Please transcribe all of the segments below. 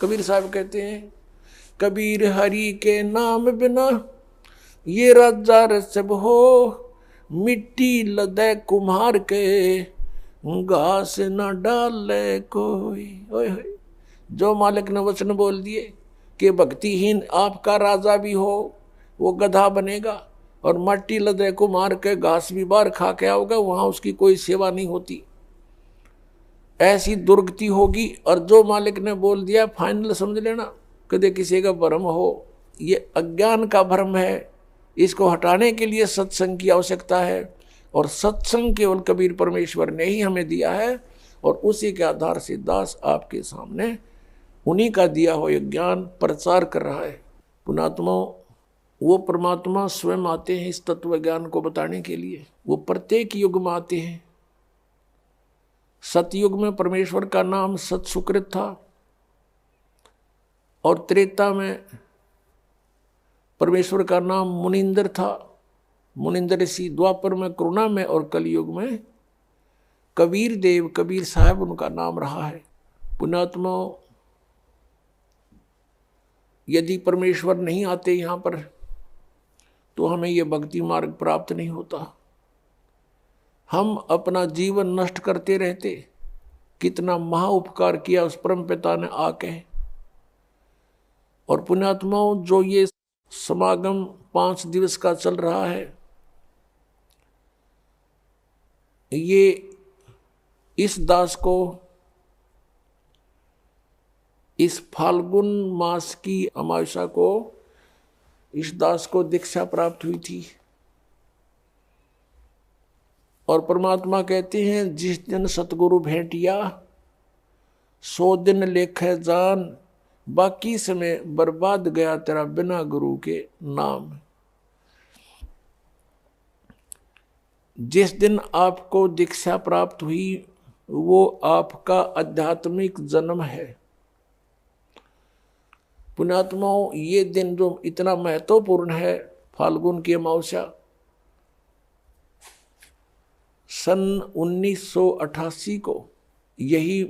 कबीर साहब कहते हैं, कबीर हरि के नाम बिना ये राजा रसब हो, मिट्टी लदे कुम्हार के घास न डाले कोई। ओए होए, जो मालिक ने वचन बोल दिए कि भक्तिहीन आपका राजा भी हो वो गधा बनेगा, और मट्टी लदे को मार के घास भी बार खा के आओगा, वहां उसकी कोई सेवा नहीं होती, ऐसी दुर्गति होगी। और जो मालिक ने बोल दिया फाइनल समझ लेना, कदे किसी का भ्रम हो, ये अज्ञान का भ्रम है, इसको हटाने के लिए सत्संग की आवश्यकता है। और सत्संग केवल कबीर परमेश्वर ने ही हमें दिया है, और उसी के आधार से दास आपके सामने उन्हीं का दिया हुआ ज्ञान प्रचार कर रहा है। पुणात्मा, वो परमात्मा स्वयं आते हैं इस तत्व ज्ञान को बताने के लिए। वो प्रत्येक युग में आते हैं। सतयुग में परमेश्वर का नाम सतसुकृत था, और त्रेता में परमेश्वर का नाम मुनिंदर था, मुनिंदर ऋषि। द्वापर में करुणा में, और कलयुग में कबीर देव, कबीर साहब उनका नाम रहा है। पुण्यात्मा, यदि परमेश्वर नहीं आते यहाँ पर तो हमें यह भक्ति मार्ग प्राप्त नहीं होता। हम अपना जीवन नष्ट करते रहते। कितना महा उपकार किया उस परम पिता ने आके। और पुण्यात्माओं, जो ये समागम 5 दिवस का चल रहा है, ये इस दास को इस फाल्गुन मास की अमावस्या को इस दास को दीक्षा प्राप्त हुई थी। और परमात्मा कहते हैं, जिस दिन सतगुरु भेंटिया 100 दिन लेखे जान, बाकी समय बर्बाद गया तेरा बिना गुरु के नाम। जिस दिन आपको दीक्षा प्राप्त हुई वो आपका आध्यात्मिक जन्म है। पुण्यात्माओं, ये दिन जो इतना महत्वपूर्ण है, फाल्गुन की अमावस्या, सन 1988 को यही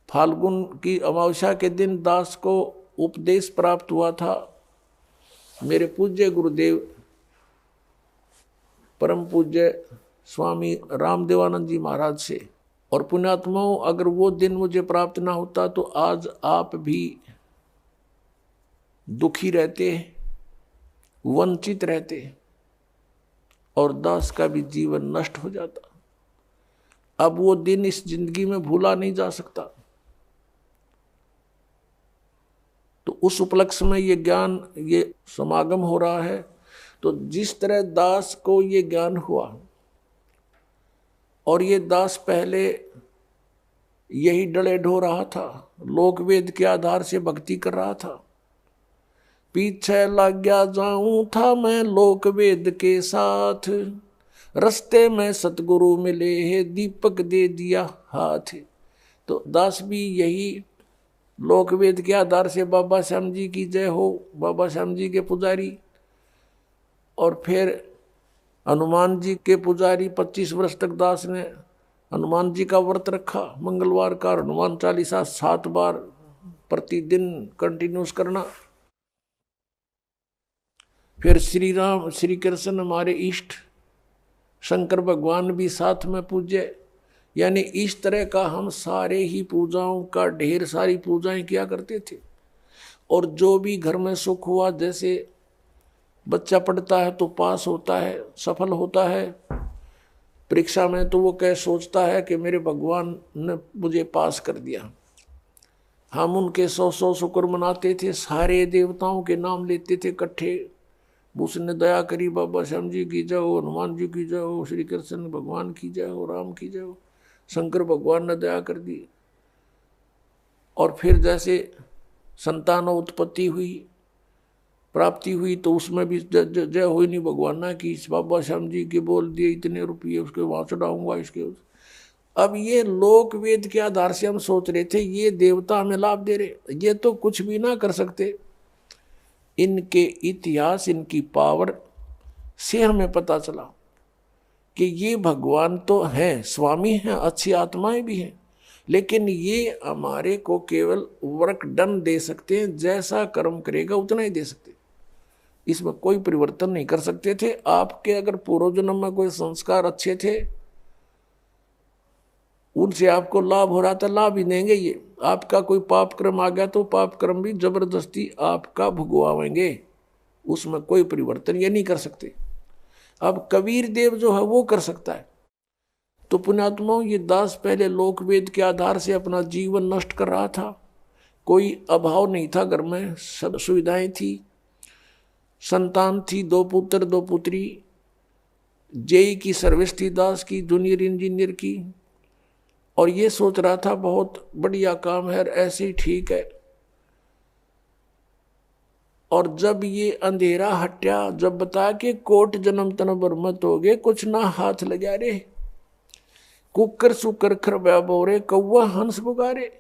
फाल्गुन की अमावस्या के दिन दास को उपदेश प्राप्त हुआ था मेरे पूज्य गुरुदेव परम पूज्य स्वामी रामदेवानंद जी महाराज से। और पुण्यात्माओं, अगर वो दिन मुझे प्राप्त ना होता तो आज आप भी दुखी रहते, वंचित रहते, और दास का भी जीवन नष्ट हो जाता। अब वो दिन इस जिंदगी में भूला नहीं जा सकता। तो उस उपलक्ष्य में ये ज्ञान, ये समागम हो रहा है। तो जिस तरह दास को ये ज्ञान हुआ, और ये दास पहले यही डले ढो रहा था, लोक वेद के आधार से भक्ति कर रहा था। पीछे लग गया जाऊं था मैं लोक वेद के साथ, रस्ते में सतगुरु मिले है दीपक दे दिया हाथ। तो दास भी यही लोक वेद के आधार से बाबा श्याम जी की जय हो, बाबा श्याम जी के पुजारी, और फिर हनुमान जी के पुजारी। 25 वर्ष तक दास ने हनुमान जी का व्रत रखा, मंगलवार का हनुमान चालीसा 7 बार प्रतिदिन कंटिन्यूस करना। फिर श्री राम श्री कृष्ण हमारे इष्ट, शंकर भगवान भी साथ में पूज्य। यानी इस तरह का हम सारे ही पूजाओं का ढेर सारी पूजाएं किया करते थे। और जो भी घर में सुख हुआ, जैसे बच्चा पढ़ता है तो पास होता है, सफल होता है, परीक्षा में तो वो कह सोचता है कि मेरे भगवान ने मुझे पास कर दिया। हम उनके 100 शुक्र मनाते थे, सारे देवताओं के नाम लेते थे इकट्ठे। उसने दया करी, बाबा श्याम जी की जय हो, हनुमान जी की जय हो, श्री कृष्ण भगवान की जय हो, राम की जय हो, शंकर भगवान ने दया कर दी। और फिर जैसे संतान उत्पत्ति हुई, प्राप्ति हुई, तो उसमें भी जय हुई नहीं भगवान ना की, बाबा श्याम जी के बोल दिए इतने रुपये उसके वहाँ चढ़ाऊंगा इसके। अब ये लोक वेद के आधार से हम सोच रहे थे ये देवता हमें लाभ दे रहे, ये तो कुछ भी ना कर सकते। इनके इतिहास, इनकी पावर से हमें पता चला कि ये भगवान तो हैं, स्वामी हैं, अच्छी आत्माएं भी हैं, लेकिन ये हमारे को केवल वर्क डन दे सकते हैं, जैसा कर्म करेगा उतना ही दे सकते, इसमें कोई परिवर्तन नहीं कर सकते थे। आपके अगर पूर्व जन्म में कोई संस्कार अच्छे थे, उनसे आपको लाभ हो रहा था, लाभ ही देंगे ये। आपका कोई पाप कर्म आ गया तो पाप कर्म भी जबरदस्ती आपका भुगवाएंगे, उसमें कोई परिवर्तन ये नहीं कर सकते। अब कबीर देव जो है वो कर सकता है। तो पुण्यात्माओं, ये दास पहले लोक वेद के आधार से अपना जीवन नष्ट कर रहा था। कोई अभाव नहीं था घर में, सब सुविधाएं थी, संतान थी, 2 पुत्र 2 पुत्री, जेई की सर्विस थी दास की, जूनियर इंजीनियर की, और ये सोच रहा था बहुत बढ़िया काम है, ऐसे ही ठीक है। और जब ये अंधेरा हट्या, जब बता के कोट जन्म तन बरमत हो गए, कुछ ना हाथ लगा रे, कुकर सुकर खरबा बोरे, कौवा हंस पुकारे,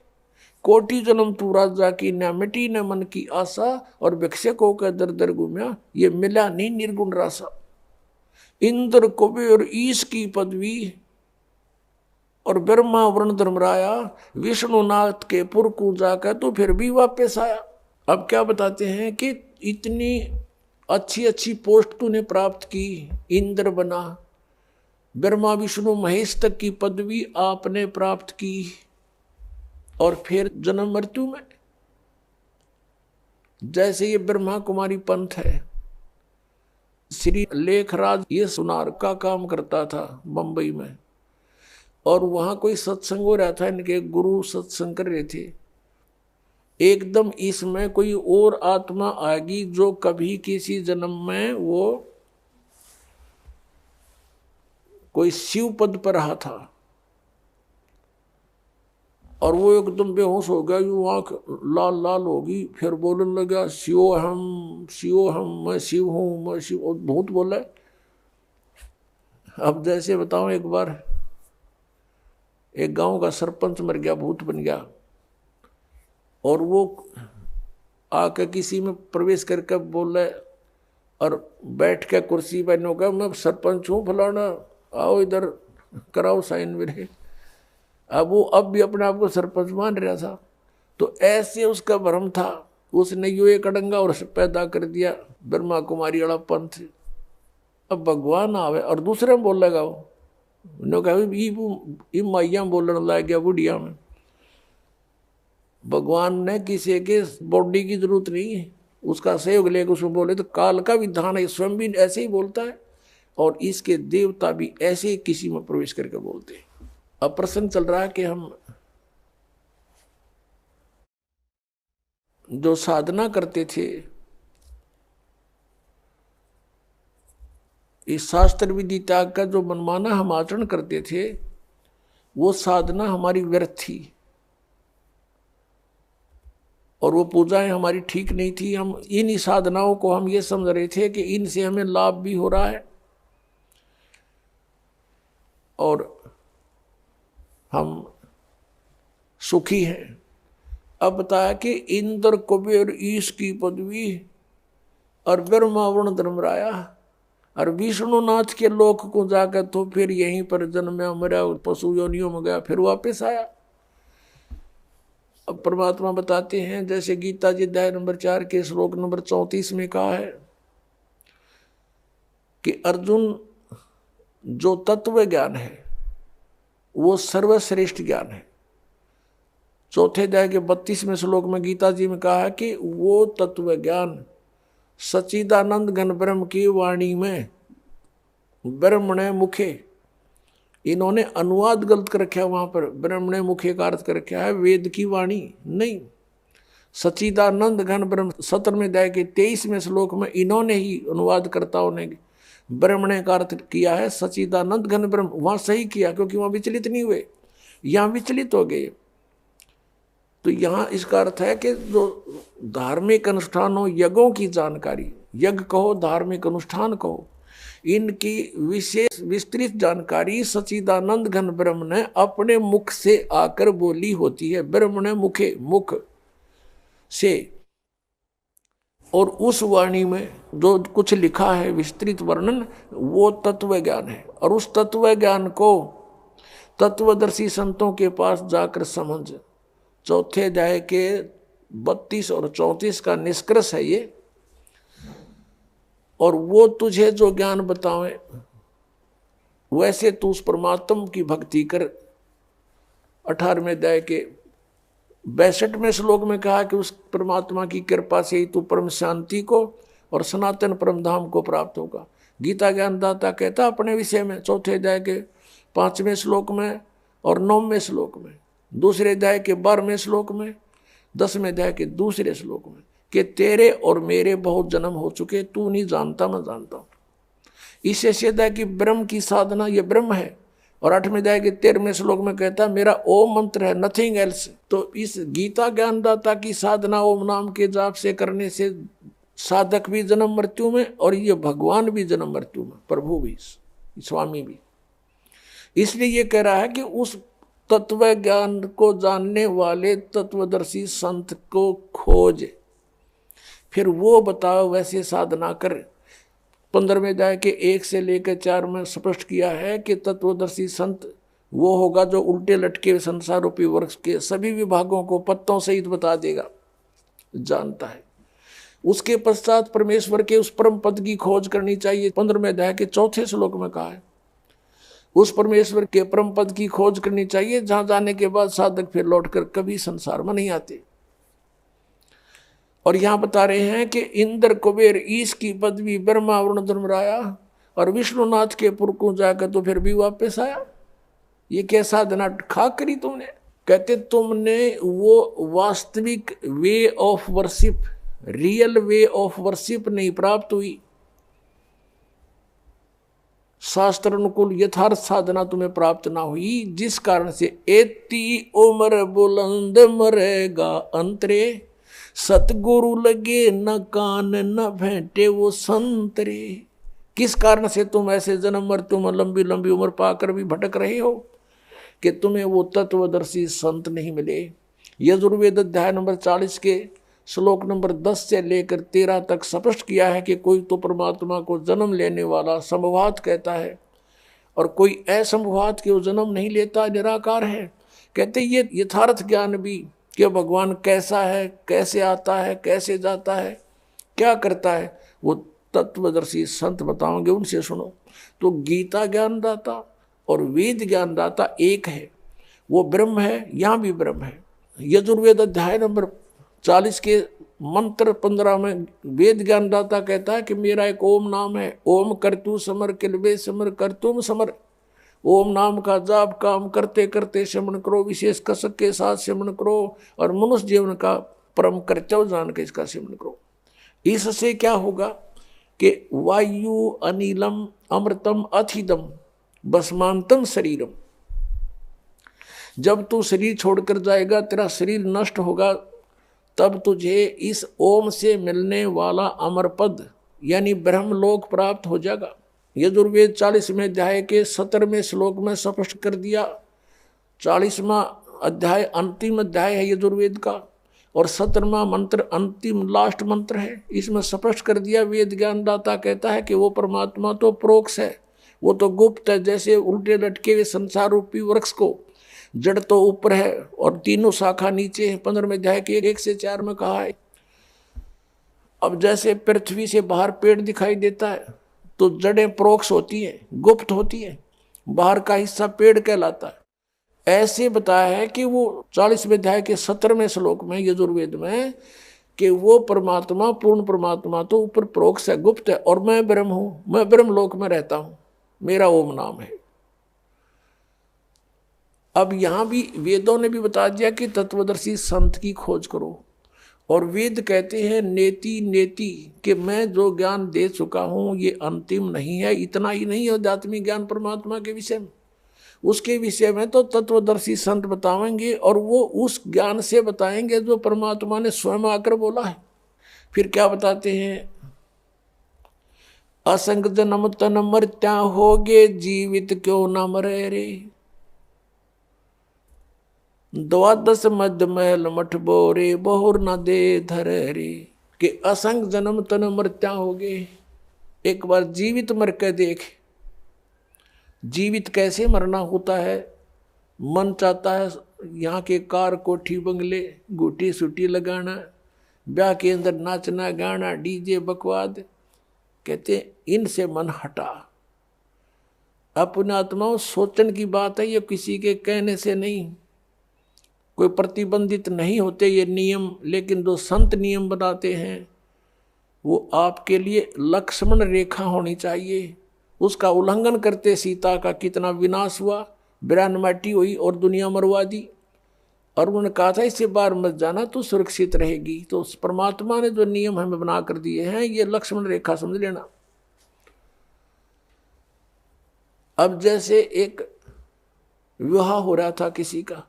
कोटि जन्म तू राजा की, न मिटी न मन की आशा, और भिक्षकों का दर दर घूमया, ये मिला नहीं निर्गुण रासा। इंद्र कुबेर ईश की पदवी, और ब्रह्मा वरुण धर्मराया, विष्णुनाथ के पुर को जाकर तो फिर भी वापस आया। अब क्या बताते हैं कि इतनी अच्छी अच्छी पोस्ट तूने प्राप्त की, इंद्र बना, ब्रह्मा विष्णु महेश तक की पदवी आपने प्राप्त की, और फिर जन्म मृत्यु में। जैसे ये ब्रह्मा कुमारी पंथ है, श्री लेखराज ये सुनार का काम करता था मुंबई में, और वहां कोई सत्संग हो रहा था, इनके गुरु सत्संग कर रहे थे। एकदम इसमें कोई और आत्मा आएगी जो कभी किसी जन्म में वो कोई शिव पद पर रहा था, और वो एकदम बेहोश हो गया, यूं आंख लाल लाल होगी, फिर बोलने लगा शिव हम, मैं शिव हूं, मैं शिव। और भूत बोला। अब जैसे बताऊं, एक बार एक गांव का सरपंच मर गया, भूत बन गया, और वो आके किसी में प्रवेश करके बोले, और बैठ के कुर्सी पर नो कहा, मैं सरपंच हूँ फलाना, आओ इधर कराओ साइन मेरे। अब वो अब भी अपने आप को सरपंच मान रहा था। तो ऐसे उसका भ्रम था, उसने यो एक अड़ंगा और पैदा कर दिया, ब्रह्मा कुमारी वाला पंथ। अब भगवान आवे और दूसरे में बोलेगा, वो कहा माइया बोलने लग गया बुढ़िया में। भगवान ने किसी के बॉडी की जरूरत नहीं है, उसका सहयोग लेकर उसको बोले तो काल का विधान है, स्वयं भी ऐसे ही बोलता है, और इसके देवता भी ऐसे ही किसी में प्रवेश करके बोलते हैं। अब प्रश्न चल रहा है कि हम जो साधना करते थे, इस शास्त्र विधि त्याग का जो मनमाना हम आचरण करते थे, वो साधना हमारी व्यर्थ थी, और वो पूजाएं हमारी ठीक नहीं थी। हम इन साधनाओं को हम ये समझ रहे थे कि इनसे हमें लाभ भी हो रहा है, और हम सुखी हैं। अब बताया कि इंद्र कुबेर ईश की पदवी, और ब्रह्मा वरुण धर्मराया, और विष्णुनाथ के लोक को जाकर तो फिर यहीं पर जन्मा, मरा, पशु योनियों में गया, फिर वापस आया। अब परमात्मा बताते हैं, जैसे गीता जी अध्याय नंबर 4 के श्लोक नंबर 34 में कहा है कि अर्जुन, जो तत्व ज्ञान है वो सर्वश्रेष्ठ ज्ञान है। चौथे अध्याय के 32वें श्लोक में गीता जी में कहा है कि वो तत्व ज्ञान सच्चिदानंद घन ब्रह्म की वाणी में ब्रह्मणे मुखे, इन्होंने अनुवाद गलत कर रखा है, वहां पर ब्रह्मणे मुखे का अर्थ कर रखा है वेद की वाणी नहीं, सच्चिदानंद घन ब्रह्म। 17वें अध्याय के 23वें श्लोक में इन्होंने ही अनुवादकर्ताओं ने ब्रह्मणे का अर्थ किया है सच्चिदानंद घन ब्रह्म। वहां सही किया क्योंकि वहां विचलित नहीं हुए, यहां विचलित हो गए। तो यहाँ इसका अर्थ है कि जो धार्मिक अनुष्ठानों, यज्ञों की जानकारी, यज्ञ कहो धार्मिक अनुष्ठान कहो, इनकी विशेष विस्तृत जानकारी सच्चिदानंद घन ब्रह्म ने अपने मुख से आकर बोली होती है। ब्रह्म ने मुखे, मुख से, और उस वाणी में जो कुछ लिखा है विस्तृत वर्णन, वो तत्व ज्ञान है। और उस तत्व ज्ञान को तत्वदर्शी संतों के पास जाकर समझ। चौथे अध्याय के 32 और 34 का निष्कर्ष है ये। और वो तुझे जो ज्ञान बतावे वैसे तू उस परमात्मा की भक्ति कर। 18वें अध्याय के 62वें श्लोक में कहा कि उस परमात्मा की कृपा से ही तू परम शांति को और सनातन परम धाम को प्राप्त होगा। गीता ज्ञानदाता कहता अपने विषय में चौथे अध्याय के 5वें श्लोक में और 9वें श्लोक में, दूसरे अध्याय के 12वें श्लोक में, 10वें अध्याय के दूसरे श्लोक में कि तेरे और मेरे बहुत जन्म हो चुके, तू नहीं जानता मैं जानता हूं। इससे सीधा कि ब्रह्म की साधना ये ब्रह्म है। और 8वें अध्याय के 13वें श्लोक में कहता है मेरा ओम मंत्र है, नथिंग एल्स। तो इस गीता ज्ञानदाता की साधना ओम नाम के जाप से करने से साधक भी जन्म मृत्यु में और ये भगवान भी जन्म मृत्यु में, प्रभु भी, स्वामी भी। इसलिए ये कह रहा है कि उस तत्व ज्ञान को जानने वाले तत्वदर्शी संत को खोज, फिर वो बताओ वैसे साधना कर। 15वें अध्याय के 1 से लेकर 4 में स्पष्ट किया है कि तत्वदर्शी संत वो होगा जो उल्टे लटके संसार रूपी वृक्ष के सभी विभागों को पत्तों सहित बता देगा, जानता है। उसके पश्चात परमेश्वर के उस परम पद की खोज करनी चाहिए। 15वें अध्याय के 4थे श्लोक में कहा है उस परमेश्वर के परम पद की खोज करनी चाहिए, जहां जाने के बाद साधक फिर लौटकर कभी संसार में नहीं आते। और यहां बता रहे हैं कि इंद्र कुबेर ईश की पदवी ब्रह्मा वरुण धर्मराया और विष्णुनाथ के पुर को जाकर तो फिर भी वापस आया। ये क्या साधना खा करी तुमने? कहते तुमने वो वास्तविक way of worship, real way of worship नहीं प्राप्त हुई। शास्त्र अनुकूल यथार्थ साधना तुम्हें प्राप्त ना हुई, जिस कारण से एती उम्र बुलंद मरेगा अंतरे, सतगुरु लगे न कान न भेंटे वो संतरे। किस कारण से तुम ऐसे जन्म मृत्यु में लंबी लंबी उम्र पाकर भी भटक रहे हो कि तुम्हें वो तत्वदर्शी संत नहीं मिले। यजुर्वेद अध्याय नंबर 40 के श्लोक नंबर 10 से लेकर 13 तक स्पष्ट किया है कि कोई तो परमात्मा को जन्म लेने वाला संभवात कहता है और कोई असंभवात के वो जन्म नहीं लेता, निराकार है। कहते ये यथार्थ ज्ञान भी कि भगवान कैसा है, कैसे आता है, कैसे जाता है, क्या करता है, वो तत्वदर्शी संत बताओगे, उनसे सुनो। तो गीता ज्ञानदाता और वेद ज्ञानदाता एक है, वो ब्रह्म है, यहाँ भी ब्रह्म है। यजुर्वेद अध्याय नंबर 40 के मंत्र 15 में वेद ज्ञानदाता कहता है कि मेरा एक ओम नाम है, ओम करतु समर किलबे समर करतुम समर। ओम नाम का जाप काम करते करते श्रवण करो, विशेष कसक के साथ श्रवण करो और मनुष्य जीवन का परम कर्तव्य जान के इसका श्रवण करो। इससे क्या होगा कि वायु अनिलम अमृतम अथिदम भस्मांतम शरीरम। जब तू शरीर छोड़कर जाएगा, तेरा शरीर नष्ट होगा, तब तुझे इस ओम से मिलने वाला अमर पद यानी ब्रह्मलोक प्राप्त हो जाएगा। यजुर्वेद 40वें अध्याय के 17वें श्लोक में स्पष्ट कर दिया। 40वां अध्याय अंतिम अध्याय है यजुर्वेद का और 17वां मंत्र अंतिम लास्ट मंत्र है। इसमें स्पष्ट कर दिया, वेद ज्ञानदाता कहता है कि वो परमात्मा तो प्रोक्ष है, वो तो गुप्त है। जैसे उल्टे लटके हुए संसार रूपी वृक्ष को जड़ तो ऊपर है और तीनों शाखा नीचे है। 15वें अध्याय के 1 से 4 में कहा है। अब जैसे पृथ्वी से बाहर पेड़ दिखाई देता है तो जड़ें प्रोक्ष होती है, गुप्त होती है, बाहर का हिस्सा पेड़ कहलाता है। ऐसे बताया है कि वो 40वें अध्याय के 17वें श्लोक में यजुर्वेद में कि वो परमात्मा पूर्ण परमात्मा तो ऊपर प्रोक्ष है, गुप्त है, और मैं ब्रह्म हूं, मैं ब्रह्म लोक में रहता हूं, मेरा ओम नाम है। अब यहां भी वेदों ने भी बता दिया कि तत्वदर्शी संत की खोज करो। और वेद कहते हैं नेति नेति कि मैं जो ज्ञान दे चुका हूं ये अंतिम नहीं है। इतना ही नहीं है आध्यात्मिक ज्ञान परमात्मा के विषय में, उसके विषय में तो तत्वदर्शी संत बताएंगे और वो उस ज्ञान से बताएंगे जो परमात्मा ने स्वयं आकर बोला है। फिर क्या बताते हैं, असंग जन्म तन मर्त्या होगे, जीवित क्यों न मरे रे। 12 मध्य महल मठ बोरे, बहुर न दे धरे रे। कि असंग जन्म तन मर्त्या होगे, एक बार जीवित मर के देख। जीवित कैसे मरना होता है मन चाहता है यहाँ के कार कोठी बंगले गुटी सुटी लगाना, ब्याह के अंदर नाचना गाना डीजे बकवाद। कहते इनसे मन हटा। अपने आत्माओं सोचन की बात है, ये किसी के कहने से नहीं, कोई प्रतिबंधित नहीं होते ये नियम। लेकिन जो संत नियम बनाते हैं वो आपके लिए लक्ष्मण रेखा होनी चाहिए। उसका उल्लंघन करते सीता का कितना विनाश हुआ, बिरान माटी हुई और दुनिया मरवा दी। और उन्होंने कहा था इससे बाहर मत जाना तो सुरक्षित रहेगी। तो परमात्मा ने जो नियम हमें बना कर दिए हैं ये लक्ष्मण रेखा समझ लेना। अब जैसे एक विवाह हो रहा था किसी का,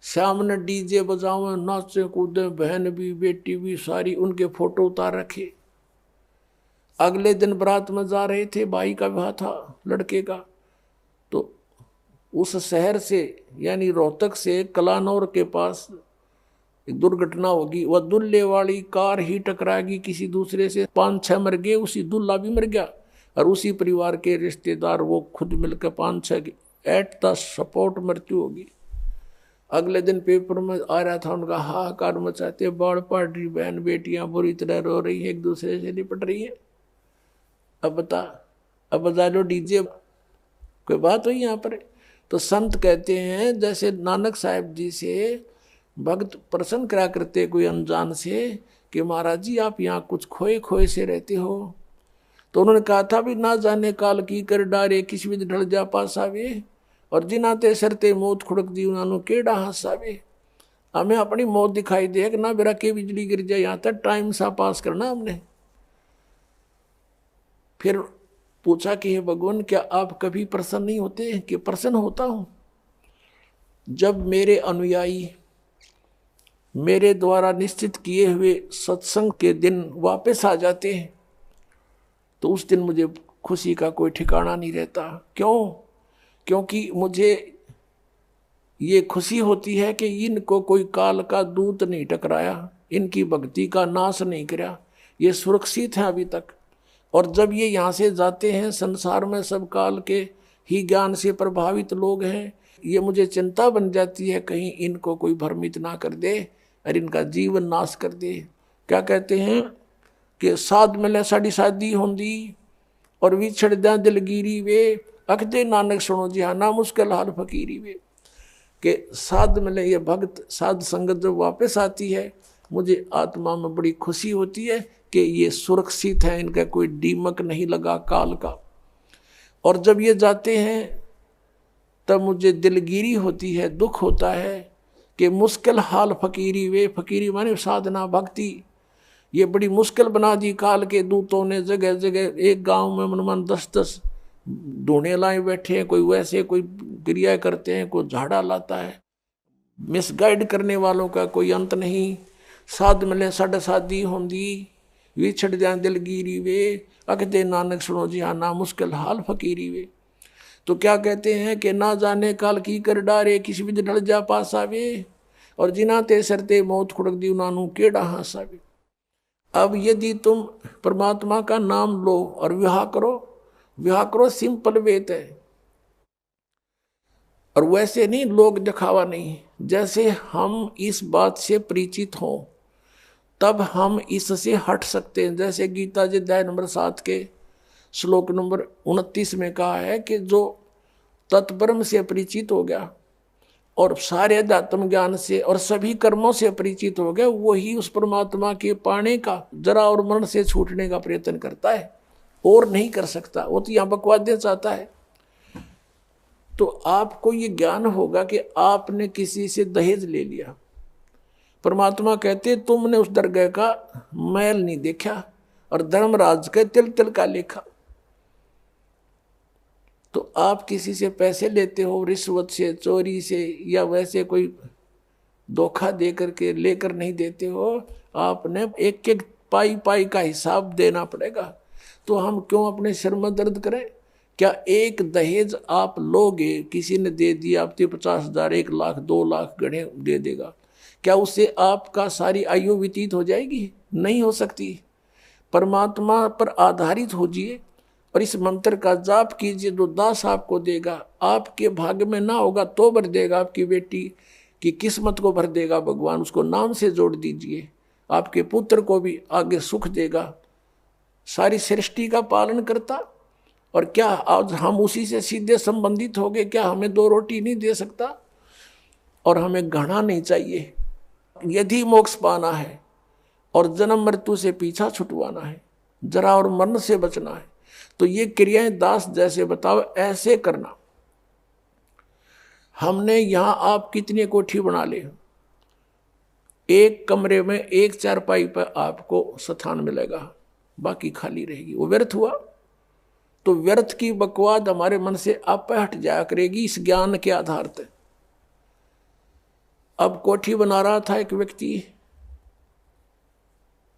सामने डीजे बजाओ नाचे कूदे, बहन भी बेटी भी सारी, उनके फोटो उतार रखे। अगले दिन बारात में जा रहे थे, भाई का विवाह था लड़के का, तो उस शहर से यानी रोहतक से कलानौर के पास एक दुर्घटना होगी। वह दुल्हे वाली कार ही टकराएगी किसी दूसरे से, 5-6 मर गए, उसी दुल्हा भी मर गया और उसी परिवार के रिश्तेदार वो खुद मिलकर 5-6 एट द स्पॉट मृत्यु होगी। अगले दिन पेपर में आ रहा था उनका हाहाकार मचाते, बाढ़ पड़ रही, बहन बेटियां बुरी तरह रो रही है, एक दूसरे से निपट रही है। अब बजा लो डीजे, कोई बात हुई यहाँ पर। तो संत कहते हैं जैसे नानक साहब जी से भक्त प्रसन्न करा करते कोई अनजान से कि महाराज जी आप यहाँ कुछ खोए खोए से रहते हो। तो उन्होंने कहा था भी ना जाने काल की कर डारे, किसी भी ढल जा पास आवे, और जिनाते सरते मौत खुड़क दी उन्होंने केड़ा हंसावे। हमें अपनी मौत दिखाई दे कि ना बेरा के बिजली गिर जाए, यहाँ तक टाइम सा पास करना हमने। फिर पूछा कि हे भगवान क्या आप कभी प्रसन्न नहीं होते? कि प्रसन्न होता हूँ जब मेरे अनुयायी मेरे द्वारा निश्चित किए हुए सत्संग के दिन वापस आ जाते हैं, तो उस दिन मुझे खुशी का कोई ठिकाना नहीं रहता। क्यों? क्योंकि मुझे ये खुशी होती है कि इनको कोई काल का दूत नहीं टकराया, इनकी भक्ति का नाश नहीं किया, ये सुरक्षित हैं अभी तक। और जब ये यहाँ से जाते हैं, संसार में सब काल के ही ज्ञान से प्रभावित लोग हैं, ये मुझे चिंता बन जाती है कहीं इनको कोई भ्रमित ना कर दे और इनका जीवन नाश कर दे। क्या कहते हैं कि साध मिले साड़ी शादी होंदी और विछड़ दें दिलगिरी वे, अखदे नानक सुनो जी हाँ ना मुश्किल हाल फकीरी वे। कि साध मिले ये भक्त साध संगत जब वापस आती है, मुझे आत्मा में बड़ी खुशी होती है कि ये सुरक्षित है, इनका कोई दीमक नहीं लगा काल का। और जब ये जाते हैं तब मुझे दिलगिरी होती है, दुख होता है कि मुश्किल हाल फकीरी वे, फकीरी माने साधना भक्ति, ये बड़ी मुश्किल बना दी काल के दूतों ने। जगह जगह एक गांव में मन 10-10 ढूंढे लाए बैठे हैं, कोई वैसे कोई क्रिया करते हैं, कोई झाड़ा लाता है। मिसगाइड करने वालों का कोई अंत नहीं। साध मिले साढ़े शादी होंदी, विछड़ जाए दिलगिरी वे, अखदे नानक सुनो जी हाँ ना मुश्किल हाल फकीरी वे। तो क्या कहते हैं कि ना जाने काल की कर डारे, किसी भी ढल जा पास आवे, और जिनाते सरते मौत खुड़क दी उन्होंने केड़ा हंसावे। अब यदि तुम परमात्मा का नाम लो और विवाह करो सिंपल वेत है। और वैसे नहीं लोग दिखावा नहीं, जैसे हम इस बात से परिचित हों तब हम इससे हट सकते हैं। जैसे गीता जी अध्याय नंबर 7 के श्लोक नंबर 29 में कहा है कि जो तत्ब्रह्म से परिचित हो गया और सारे अध्यात्म ज्ञान से और सभी कर्मों से परिचित हो गया, वही उस परमात्मा के पाने का जरा और मरण से छूटने का प्रयत्न करता है, और नहीं कर सकता। वो तो यहाँ बकवास देना चाहता है। तो आपको ये ज्ञान होगा कि आपने किसी से दहेज ले लिया, परमात्मा कहते तुमने उस दरगाह का मैल नहीं देखा और धर्मराज के तिल तिल का लेखा। तो आप किसी से पैसे लेते हो रिश्वत से, चोरी से, या वैसे कोई धोखा दे करके लेकर नहीं देते हो, आपने एक एक पाई पाई का हिसाब देना पड़ेगा। तो हम क्यों अपने सिर में दर्द करें? क्या एक दहेज आप लोगे, किसी ने दे दिया आपके 50,000, 1 लाख, 2 लाख गणे दे देगा, क्या उससे आपका सारी आयु व्यतीत हो जाएगी? नहीं हो सकती। परमात्मा पर आधारित हो जाइए, और इस मंत्र का जाप कीजिए, जो दास आपको देगा, आपके भाग्य में ना होगा तो भर देगा, आपकी बेटी की किस्मत को भर देगा भगवान, उसको नाम से जोड़ दीजिए, आपके पुत्र को भी आगे सुख देगा, सारी सृष्टि का पालन करता। और क्या आज हम उसी से सीधे संबंधित हो गए? क्या हमें 2 रोटी नहीं दे सकता? और हमें घृणा नहीं चाहिए। यदि मोक्ष पाना है और जन्म मृत्यु से पीछा छुटवाना है, जरा और मरण से बचना है, तो ये क्रियाएं दास जैसे बताओ ऐसे करना। हमने यहां आप कितनी कोठी बना ले, एक कमरे में एक चारपाई पर आपको स्थान मिलेगा, बाकी खाली रहेगी, वो व्यर्थ हुआ। तो व्यर्थ की बकवाद हमारे मन से आप हट जाया करेगी इस ज्ञान के आधार पर। अब कोठी बना रहा था एक व्यक्ति,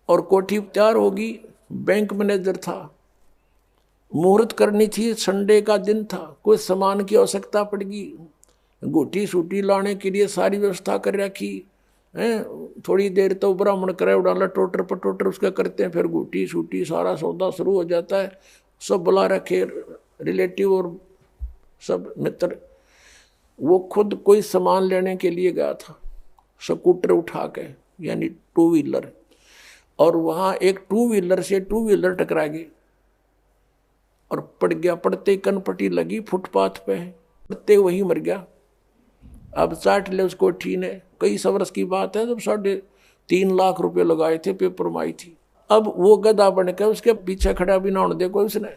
और कोठी तैयार होगी, बैंक मैनेजर था, मुहूर्त करनी थी, संडे का दिन था, कोई सामान की आवश्यकता पड़गी, गोटी सूटी लाने के लिए सारी व्यवस्था कर रखी है। थोड़ी देर तो ब्राह्मण करे उड़ाला टोटर पटोटर उसका करते हैं, फिर गोटी सूटी सारा सौदा शुरू हो जाता है, सब बुला रखे रिलेटिव और सब मित्र। वो खुद कोई सामान लेने के लिए गया था, स्कूटर उठा के, यानी 2 व्हीलर, और वहां एक 2 व्हीलर से 2 व्हीलर टकरा गई और पड़ गया। पड़ते कनपट्टी लगी फुटपाथ पे, पड़ते वही मर गया। अब चाट ले उसको कोठी ने, कई वर्ष की बात है, जब 3.5 लाख रुपए लगाए थे, पेपर में आई थी। अब वो गधा बन के उसके पीछे खड़ा भी ना होने दे कोई उसने।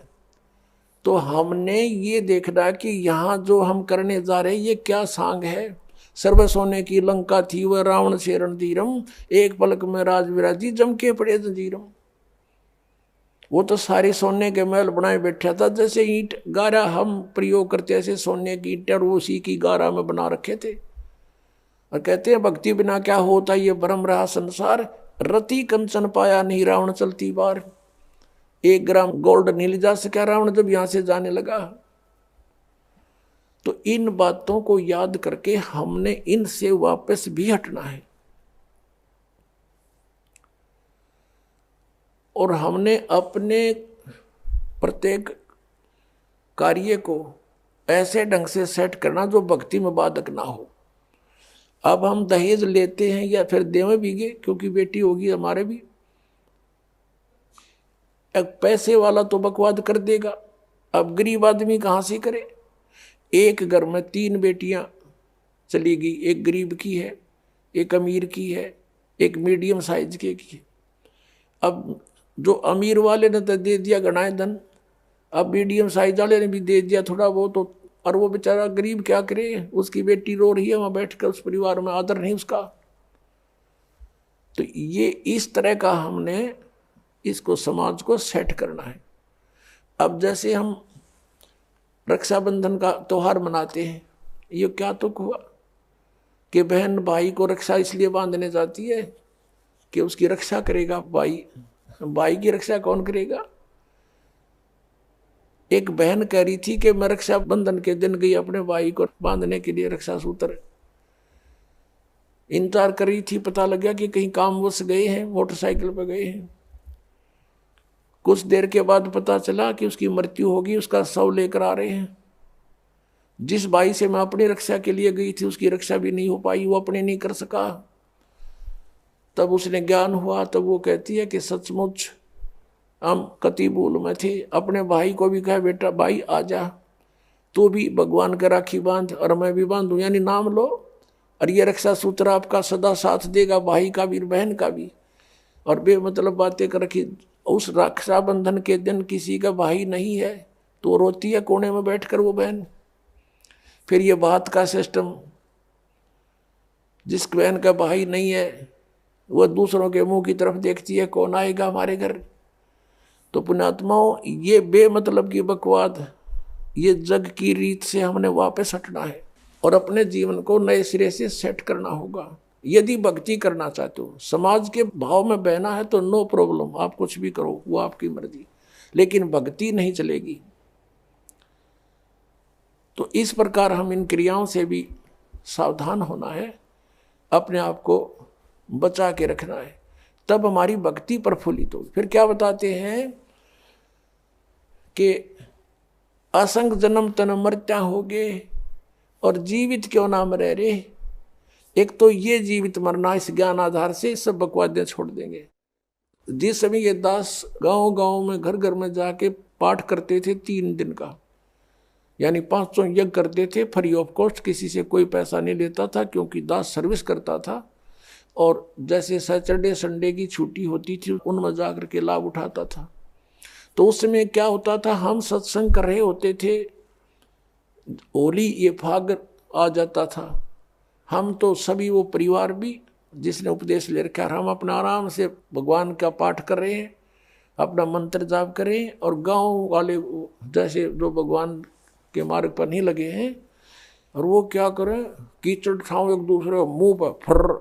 तो हमने ये देखना कि यहाँ जो हम करने जा रहे हैं ये क्या सांग है। सर्व सोने की लंका थी वह रावण से रणधीरम, एक पलक में राज विराजी जम के पड़े जंजीरम। वो तो सारे सोने के महल बनाए बैठा था, जैसे ईंट गारा हम प्रयोग करते ऐसे सोने की ईंट और उसी की गारा में बना रखे थे। और कहते हैं भक्ति बिना क्या होता ये भ्रम रहा संसार, रति कंचन पाया नहीं रावण चलती बार। 1 ग्राम गोल्ड नहीं ले जा सका रावण जब यहां से जाने लगा। तो इन बातों को याद करके हमने इनसे वापस भी हटना है, और हमने अपने प्रत्येक कार्य को ऐसे ढंग से सेट करना जो भक्ति में बाधक ना हो। अब हम दहेज लेते हैं या फिर देवे भीगे, क्योंकि बेटी होगी हमारे भी, एक पैसे वाला तो बकवाद कर देगा, अब गरीब आदमी कहां से करे। एक घर में 3 बेटियां चली गई, एक गरीब की है, एक अमीर की है, एक मीडियम साइज की है। अब जो अमीर वाले ने तो दे दिया गणाए धन, अब मीडियम साइज वाले ने भी दे दिया थोड़ा बहुत, तो और वो बेचारा गरीब क्या करे, उसकी बेटी रो रही है वहां बैठकर, उस परिवार में आदर नहीं उसका। तो ये इस तरह का हमने इसको समाज को सेट करना है। अब जैसे हम रक्षाबंधन का त्योहार मनाते हैं, ये क्या तुक हुआ कि बहन भाई को रक्षा इसलिए बांधने जाती है कि उसकी रक्षा करेगा भाई। भाई की रक्षा कौन करेगा? एक बहन कह रही थी कि मैं रक्षाबंधन के दिन गई अपने भाई को बांधने के लिए, रक्षा सूत्र इंतजार कर रही थी, पता लग गया कि कहीं कामवश गए हैं, मोटरसाइकिल पर गए हैं। कुछ देर के बाद पता चला कि उसकी मृत्यु होगी, उसका शव लेकर आ रहे हैं। जिस भाई से मैं अपनी रक्षा के लिए गई थी उसकी रक्षा भी नहीं हो पाई, वो अपने नहीं कर सका। तब उसने ज्ञान हुआ, तब वो कहती है कि सचमुच हम कति भूल में थे। अपने भाई को भी कहा बेटा भाई आ जा, तू भी भगवान का राखी बांध और मैं भी बांधूं, यानी नाम लो और ये रक्षा सूत्र आपका सदा साथ देगा, भाई का भी बहन का भी। और बेमतलब बातें कर रखी। उस रक्षाबंधन के दिन किसी का भाई नहीं है तो रोती है कोने में बैठकर वो बहन। फिर ये बात का सिस्टम, जिस बहन का भाई नहीं है वह दूसरों के मुंह की तरफ देखती है, कौन आएगा हमारे घर। तो पुण्यात्माओं, ये बेमतलब की बकवाद, ये जग की रीत से हमने वापस हटना है और अपने जीवन को नए सिरे से सेट करना होगा। यदि भक्ति करना चाहते हो, समाज के भाव में बहना है तो नो प्रॉब्लम, आप कुछ भी करो, वो आपकी मर्जी, लेकिन भक्ति नहीं चलेगी। तो इस प्रकार हम इन क्रियाओं से भी सावधान होना है, अपने आप को बचा के रखना है, तब हमारी भक्ति प्रफुल्लित होगी। फिर क्या बताते हैं कि असंग जन्म तन मरत्या होगे और जीवित क्यों ना मरे रे। एक तो ये जीवित मरना इस ज्ञान आधार से सब बकवादें छोड़ देंगे। जिस समय ये दास गांव गांव में घर घर में जाके पाठ करते थे 3 दिन का, यानी 500 यज्ञ करते थे फ्री ऑफ कॉस्ट, किसी से कोई पैसा नहीं लेता था क्योंकि दास सर्विस करता था। और जैसे सैटरडे संडे की छुट्टी होती थी उनमें जाकर के लाभ उठाता था। तो उस समय क्या होता था, हम सत्संग कर रहे होते थे, होली ये फाग आ जाता था, हम तो सभी वो परिवार भी जिसने उपदेश ले रखा, हम अपना आराम से भगवान का पाठ कर रहे हैं, अपना मंत्र जाप करें, और गांव वाले जैसे जो भगवान के मार्ग पर नहीं लगे हैं, और वो क्या करें, कीचड़ ठाव एक दूसरे मुंह पर फर,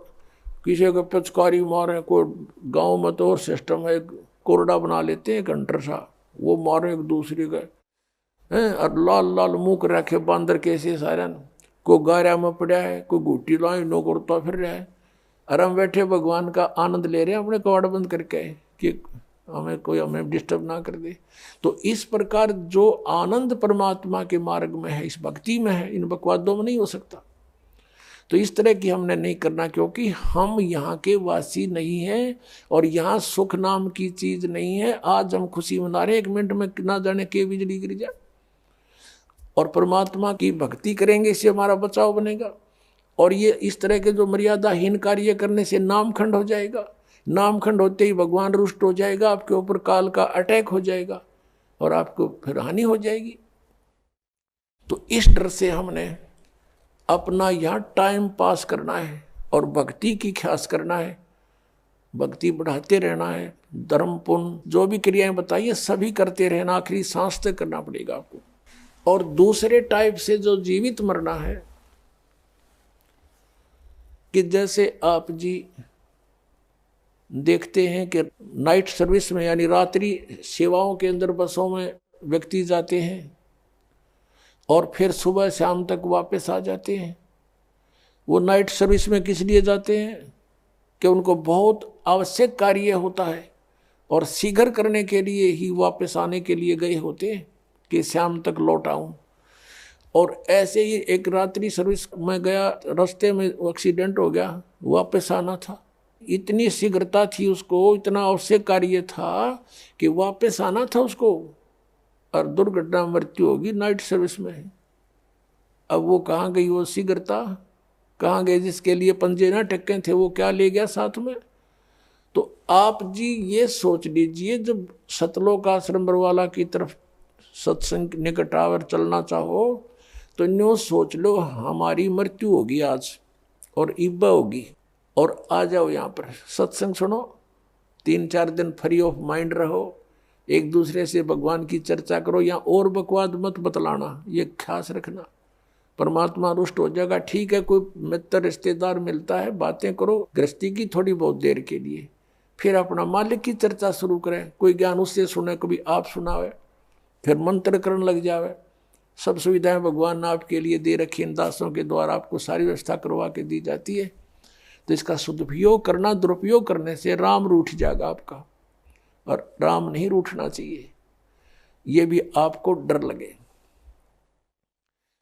किसी को पिचकारी मारे। कोई गांव में तो और सिस्टम है, कोरडा बना लेते हैं घंटर सा, वो मारे एक दूसरे का हैं, और लाल लाल मुँह कर रखे बांदर कैसे सारे, कोई गारा में पड़ा है, कोई घूटी लाई नो करता फिर रहा है, और हम बैठे भगवान का आनंद ले रहे हैं अपने कवाड़ बंद करके कि हमें डिस्टर्ब ना कर दे। तो इस प्रकार जो आनंद परमात्मा के मार्ग में है, इस भक्ति में है, इन बकवादों में नहीं हो सकता। तो इस तरह की हमने नहीं करना, क्योंकि हम यहाँ के वासी नहीं हैं और यहाँ सुख नाम की चीज नहीं है। आज हम खुशी मना रहे, 1 मिनट में ना जाने के बिजली गिर जाए, और परमात्मा की भक्ति करेंगे, इससे हमारा बचाव बनेगा। और ये इस तरह के जो मर्यादाहीन कार्य करने से नामखंड हो जाएगा, नामखंड होते ही भगवान रुष्ट हो जाएगा, आपके ऊपर काल का अटैक हो जाएगा और आपको फिर हानि हो जाएगी। तो इस डर से हमने अपना यहाँ टाइम पास करना है और भक्ति की ख्यास करना है, भक्ति बढ़ाते रहना है, धर्म पुण्य जो भी क्रियाएं बताइए सभी करते रहना, आखिरी सांस तक करना पड़ेगा आपको। और दूसरे टाइप से जो जीवित मरना है, कि जैसे आप जी देखते हैं कि नाइट सर्विस में यानी रात्रि सेवाओं के अंदर बसों में व्यक्ति जाते हैं और फिर सुबह शाम तक वापस आ जाते हैं। वो नाइट सर्विस में किस लिए जाते हैं कि उनको बहुत आवश्यक कार्य होता है और शीघ्र करने के लिए ही वापस आने के लिए गए होते हैं कि शाम तक लौट आऊं। और ऐसे ही एक रात्रि सर्विस में गया, रास्ते में एक्सीडेंट हो गया, वापस आना था, इतनी शीघ्रता थी उसको, इतना आवश्यक कार्य था कि वापस आना था उसको, और दुर्घटना मृत्यु होगी नाइट सर्विस में। अब वो कहाँ गई वो शीघ्रता, कहाँ गए जिसके लिए पंजे ना टक्के थे, वो क्या ले गया साथ में। तो आप जी ये सोच लीजिए, जब सतलोक आश्रम बरवाला की तरफ सत्संग निकट आवर चलना चाहो तो न्यू सोच लो हमारी मृत्यु होगी आज और इब्बा होगी, और आ जाओ यहाँ पर सत्संग सुनो, 3-4 दिन फ्री ऑफ माइंड रहो, एक दूसरे से भगवान की चर्चा करो, या और बकवाद मत बतलाना, ये खास रखना, परमात्मा रुष्ट हो जाएगा। ठीक है, कोई मित्र रिश्तेदार मिलता है, बातें करो गृहस्थी की थोड़ी बहुत देर के लिए, फिर अपना मालिक की चर्चा शुरू करें, कोई ज्ञान उससे सुने, कभी आप सुनावे, फिर मंत्र करने लग जावे। सब सुविधाएं भगवान ने आपके लिए दे रखी, इन दासों के द्वारा आपको सारी व्यवस्था करवा के दी जाती है। तो इसका सदुपयोग करना, दुरुपयोग करने से राम रूठ जाएगा आपका, और राम नहीं रूठना चाहिए, ये भी आपको डर लगे।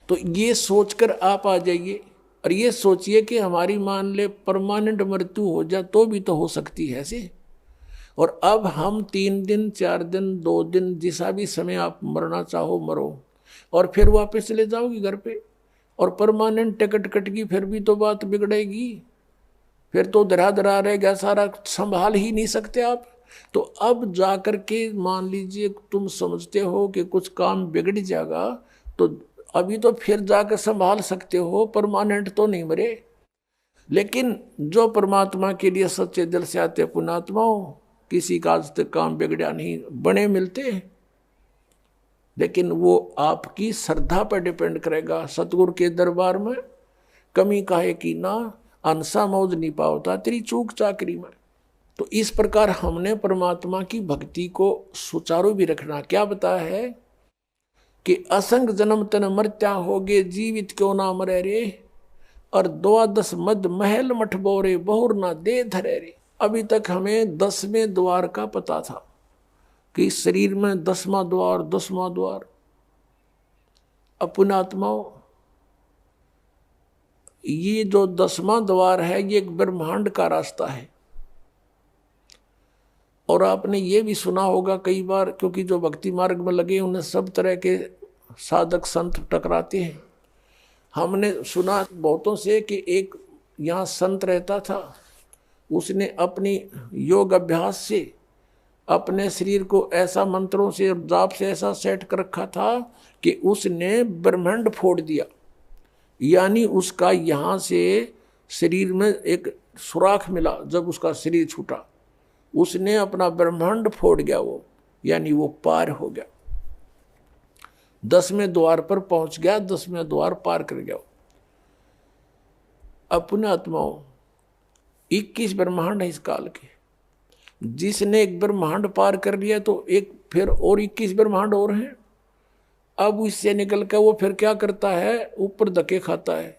तो ये सोचकर आप आ जाइए और ये सोचिए कि हमारी मान ले परमानेंट मृत्यु हो जाए तो भी तो हो सकती है ऐसे। और अब हम 3 दिन 4 दिन 2 दिन जिसा भी समय आप मरना चाहो मरो, और फिर वापस चले जाओगी घर पे, और परमानेंट टिकट कटगी फिर भी तो बात बिगड़ेगी, फिर तो धरा धरा रहेगा सारा, संभाल ही नहीं सकते आप। तो अब जाकर के मान लीजिए तुम समझते हो कि कुछ काम बिगड़ जाएगा, तो अभी तो फिर जाकर संभाल सकते हो, परमानेंट तो नहीं मरे। लेकिन जो परमात्मा के लिए सच्चे दिल से आते पुण्यात्माओं, किसी का आज तक काम बिगड़ा नहीं, बने मिलते हैं, लेकिन वो आपकी श्रद्धा पर डिपेंड करेगा। सतगुरु के दरबार में कमी काहे की ना, अंसा मौज नहीं पावता तेरी चूक चाकरी में। तो इस प्रकार हमने परमात्मा की भक्ति को सुचारू भी रखना। क्या बताया है कि असंग जन्म तन मरत्या होगे, जीवित क्यों ना मरे रे, और 12 मद महल मठ बोरे, बहुर ना दे धरे रे। अभी तक हमें 10वें द्वार का पता था, कि शरीर में 10वां द्वार 10वां द्वार। अपने आत्माओं, ये जो 10वां द्वार है ये एक ब्रह्मांड का रास्ता है। और आपने ये भी सुना होगा कई बार, क्योंकि जो भक्ति मार्ग में लगे उन्हें सब तरह के साधक संत टकराते हैं। हमने सुना बहुतों से कि एक यहाँ संत रहता था, उसने अपनी योग अभ्यास से अपने शरीर को ऐसा मंत्रों से जाप से ऐसा सेट कर रखा था कि उसने ब्रह्मांड फोड़ दिया। यानी उसका यहाँ से शरीर में एक सुराख मिला, जब उसका शरीर छूटा उसने अपना ब्रह्मांड फोड़ गया वो, यानी वो पार हो गया, 10वें द्वार पर पहुंच गया, 10वें द्वार पार कर गया। अपने आत्माओं 21 ब्रह्मांड है इस काल के। जिसने एक ब्रह्मांड पार कर लिया तो एक फिर और 21 ब्रह्मांड और हैं। अब इससे निकल कर वो फिर क्या करता है, ऊपर धक्के खाता है,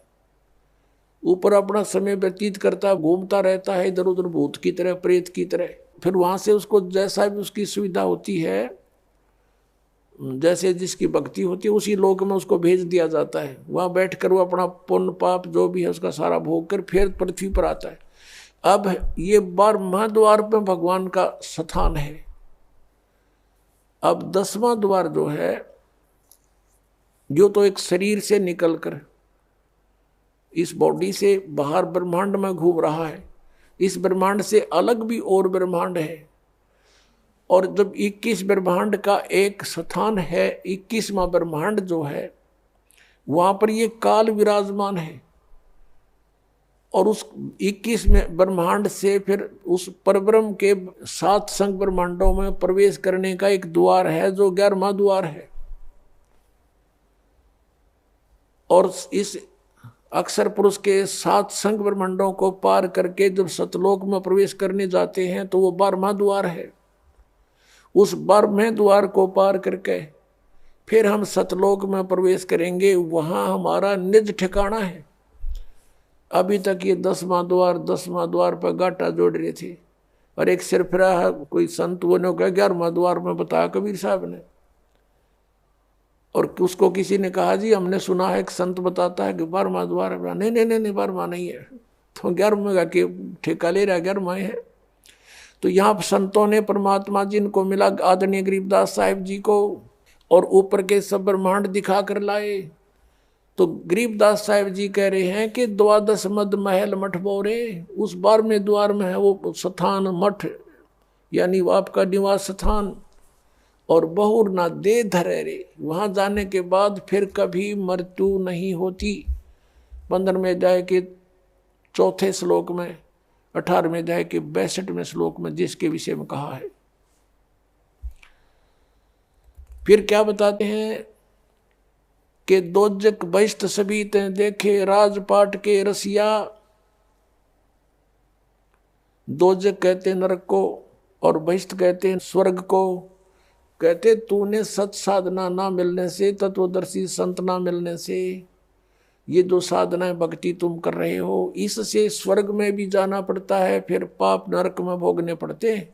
ऊपर अपना समय व्यतीत करता है, घूमता रहता है इधर उधर भूत की तरह प्रेत की तरह। फिर वहां से उसको जैसा भी उसकी सुविधा होती है, जैसे जिसकी भक्ति होती है, उसी लोक में उसको भेज दिया जाता है। वहां बैठकर वो अपना पुण्य पाप जो भी है उसका सारा भोग कर फिर पृथ्वी पर आता है। अब ये 12वां द्वार पे भगवान का स्थान है। अब 10वां द्वार जो है, जो तो एक शरीर से निकलकर इस बॉडी से बाहर ब्रह्मांड में घूम रहा है। इस ब्रह्मांड से अलग भी और ब्रह्मांड है, और जब 21 ब्रह्मांड का एक स्थान है, 21वां ब्रह्मांड जो है, वहां पर ये काल विराजमान है। और उस 21वें ब्रह्मांड से फिर उस परब्रह्म के 7 संग ब्रह्मांडों में प्रवेश करने का एक द्वार है जो 11वां द्वार है। और इस अक्षर पुरुष के 7 संग ब्रह्मांडों को पार करके जब सतलोक में प्रवेश करने जाते हैं तो वो 12वां द्वार है। उस 12वें द्वार को पार करके फिर हम सतलोक में प्रवेश करेंगे, वहां हमारा निज ठिकाना है। अभी तक ये 10वां द्वार पर गाटा जोड़ रहे थे, और एक सिरफिरा है कोई संत, वो ने कहा 11वां द्वार में बताया कबीर साहब ने। और उसको किसी ने कहा जी हमने सुना है एक संत बताता है कि 12वां द्वार है। नहीं नहीं नहीं, 12वां नहीं है, तो 11वें का के ठेका ले रहा, 11वां है। तो यहाँ संतों ने परमात्मा जिनको मिला आदरणीय गरीबदास साहिब जी को, और ऊपर के सब ब्रह्मांड दिखा कर लाए। तो गरीबदास साहिब जी कह रहे हैं कि 12 मद महल मठ बोरे, उस 12वें द्वार में है वो स्थान मठ, यानी वो आपका निवास स्थान। और बहुर ना दे धरे रे, वहां जाने के बाद फिर कभी मृत्यु नहीं होती। 15वें अध्याय के 4थे श्लोक में, 18वें अध्याय के 62वें श्लोक में जिसके विषय में कहा है। फिर क्या बताते हैं कि दोजक बहिष्ट सभी ते देखे राजपाट के रसिया। दोजक कहते हैं नरक को, और बहिष्ट कहते हैं स्वर्ग को। कहते तूने सत साधना ना मिलने से, तत्वदर्शी संत ना मिलने से, ये जो साधनाएं भक्ति तुम कर रहे हो, इससे स्वर्ग में भी जाना पड़ता है, फिर पाप नरक में भोगने पड़ते हैं।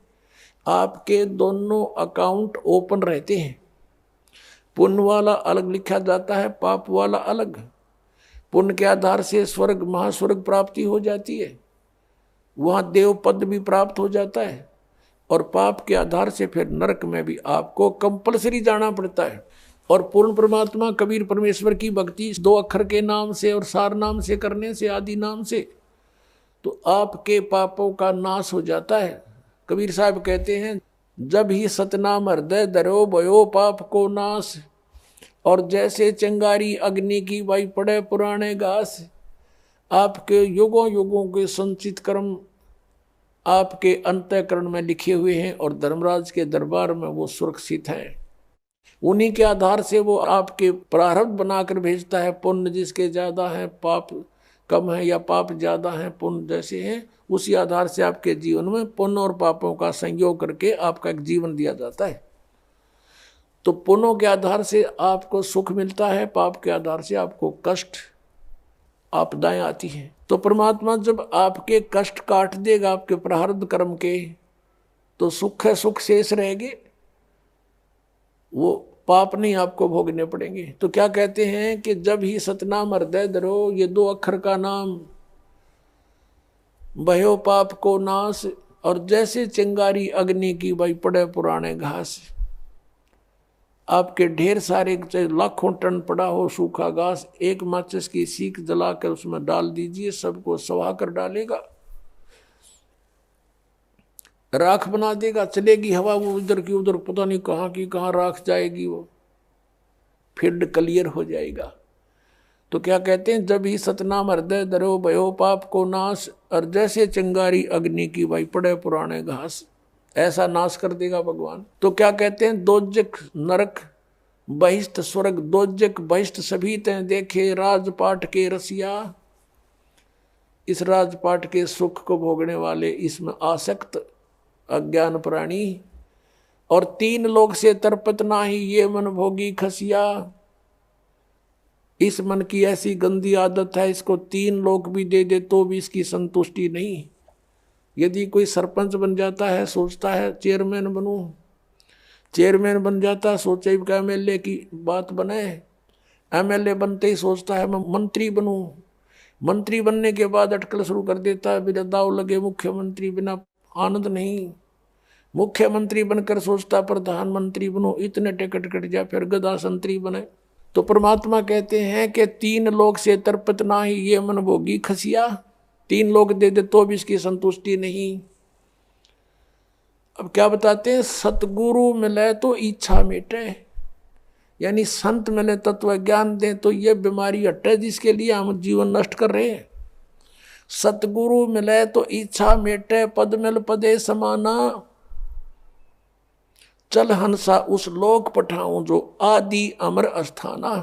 आपके दोनों अकाउंट ओपन रहते हैं। पुण्य वाला अलग लिखा जाता है, पाप वाला अलग। पुण्य के आधार से स्वर्ग महास्वर्ग प्राप्ति हो जाती है, वहां देव पद भी प्राप्त हो जाता है। और पाप के आधार से फिर नरक में भी आपको कंपलसरी जाना पड़ता है। और पूर्ण परमात्मा कबीर परमेश्वर की भक्ति 2 अक्षर के नाम से और सार नाम से करने से, आदि नाम से, तो आपके पापों का नाश हो जाता है। कबीर साहब कहते हैं जब ही सतनाम हृदय धरो भयो पाप को नाश। और जैसे चिंगारी अग्नि की वाई पड़े पुराने घास, आपके युगों युगों के संचित कर्म आपके अंतःकरण में लिखे हुए हैं, और धर्मराज के दरबार में वो सुरक्षित हैं। उन्हीं के आधार से वो आपके प्रारब्ध बनाकर भेजता है। पुण्य जिसके ज्यादा है, पाप कम है, या पाप ज्यादा है पुण्य जैसे हैं, उसी आधार से आपके जीवन में पुण्य और पापों का संयोग करके आपका एक जीवन दिया जाता है। तो पुण्यों के आधार से आपको सुख मिलता है, पाप के आधार से आपको कष्ट आपदाएं आती हैं। तो परमात्मा जब आपके कष्ट काट देगा आपके प्रारब्ध कर्म के, तो सुख है, सुख शेष रहेंगे। वो पाप नहीं आपको भोगने पड़ेंगे। तो क्या कहते हैं कि जब ही सतनाम हृदय धरो, ये 2 अक्षर का नाम, भयो पाप को नाश, और जैसे चिंगारी अग्नि की भाई पड़े पुराने घास। आपके ढेर सारे लाखों टन पड़ा हो सूखा घास, एक माचिस की सीख जलाकर उसमें डाल दीजिए, सबको सवा कर डालेगा, राख बना देगा। चलेगी हवा वो उधर की उधर, पता नहीं कहाँ की कहाँ राख जाएगी, वो फील्ड क्लियर हो जाएगा। तो क्या कहते हैं, जब ही सतनाम हृदय धरो भयो पाप को नाश, और जैसे चिंगारी अग्नि की भाई पड़े पुराने घास, ऐसा नाश कर देगा भगवान। तो क्या कहते हैं, दोजक नरक बहिष्ठ स्वर्ग, दोजक बहिष्ठ सभी तय देखे, राजपाट के रसिया, इस राजपाट के सुख को भोगने वाले, इसमें आसक्त अज्ञान प्राणी, और 3 लोक से तरपत नाही, ये मन भोगी खसिया। इस मन की ऐसी गंदी आदत है, इसको 3 लोक भी दे दे तो भी इसकी संतुष्टि नहीं। यदि कोई सरपंच बन जाता है, सोचता है चेयरमैन बनूं, चेयरमैन बन जाता, सोचे कि एमएलए की बात बने, एमएलए बनते ही सोचता है मैं मंत्री बनूं, मंत्री बनने के बाद अटकल शुरू कर देता है, बिना दाव लगे मुख्यमंत्री, बिना आनंद नहीं। मुख्यमंत्री बनकर सोचता प्रधानमंत्री बनूं, इतने टिकट कट जाए, फिर गदा संतरी बने। तो परमात्मा कहते हैं कि 3 लोक से तरपत नाही, ये मन भोगी खसिया। 3 लोक दे दे तो भी इसकी संतुष्टि नहीं। अब क्या बताते हैं, सतगुरु मिले तो इच्छा मिटे, यानी संत मिले तत्व ज्ञान दें तो ये बीमारी हटे जिसके लिए हम जीवन नष्ट कर रहे हैं। सतगुरु मिले तो इच्छा मिटे, पद मिल पदे समाना, चल हंसा उस लोक पठाऊं जो आदि अमर अस्थाना।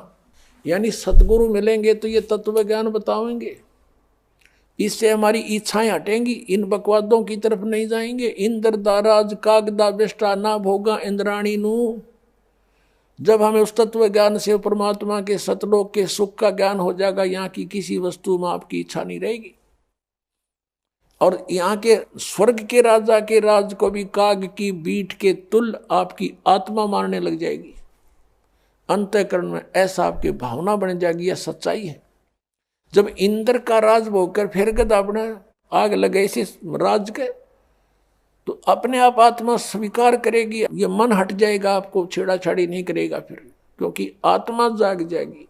यानी सतगुरु मिलेंगे तो ये तत्व ज्ञान बताएंगे, इससे हमारी इच्छाएं हटेंगी, इन बकवादों की तरफ नहीं जाएंगे। इंद्र दाराज कागदा बेष्टा ना भोगा इंद्राणी नू। जब हमें उस तत्व ज्ञान से परमात्मा के सतलोक के सुख का ज्ञान हो जाएगा, यहाँ की किसी वस्तु में आपकी इच्छा नहीं रहेगी। और यहाँ के स्वर्ग के राजा के राज को भी काग की बीट के तुल आपकी आत्मा मारने लग जाएगी। अंतःकरण में ऐसा आपकी भावना बन जाएगी, यह सच्चाई है। जब इंद्र का राज भोगकर फिर गदा अपना आग लगे इसी राज के, तो अपने आप आत्मा स्वीकार करेगी, ये मन हट जाएगा, आपको छेड़ाछाड़ी नहीं करेगा फिर, क्योंकि आत्मा जाग जाएगी।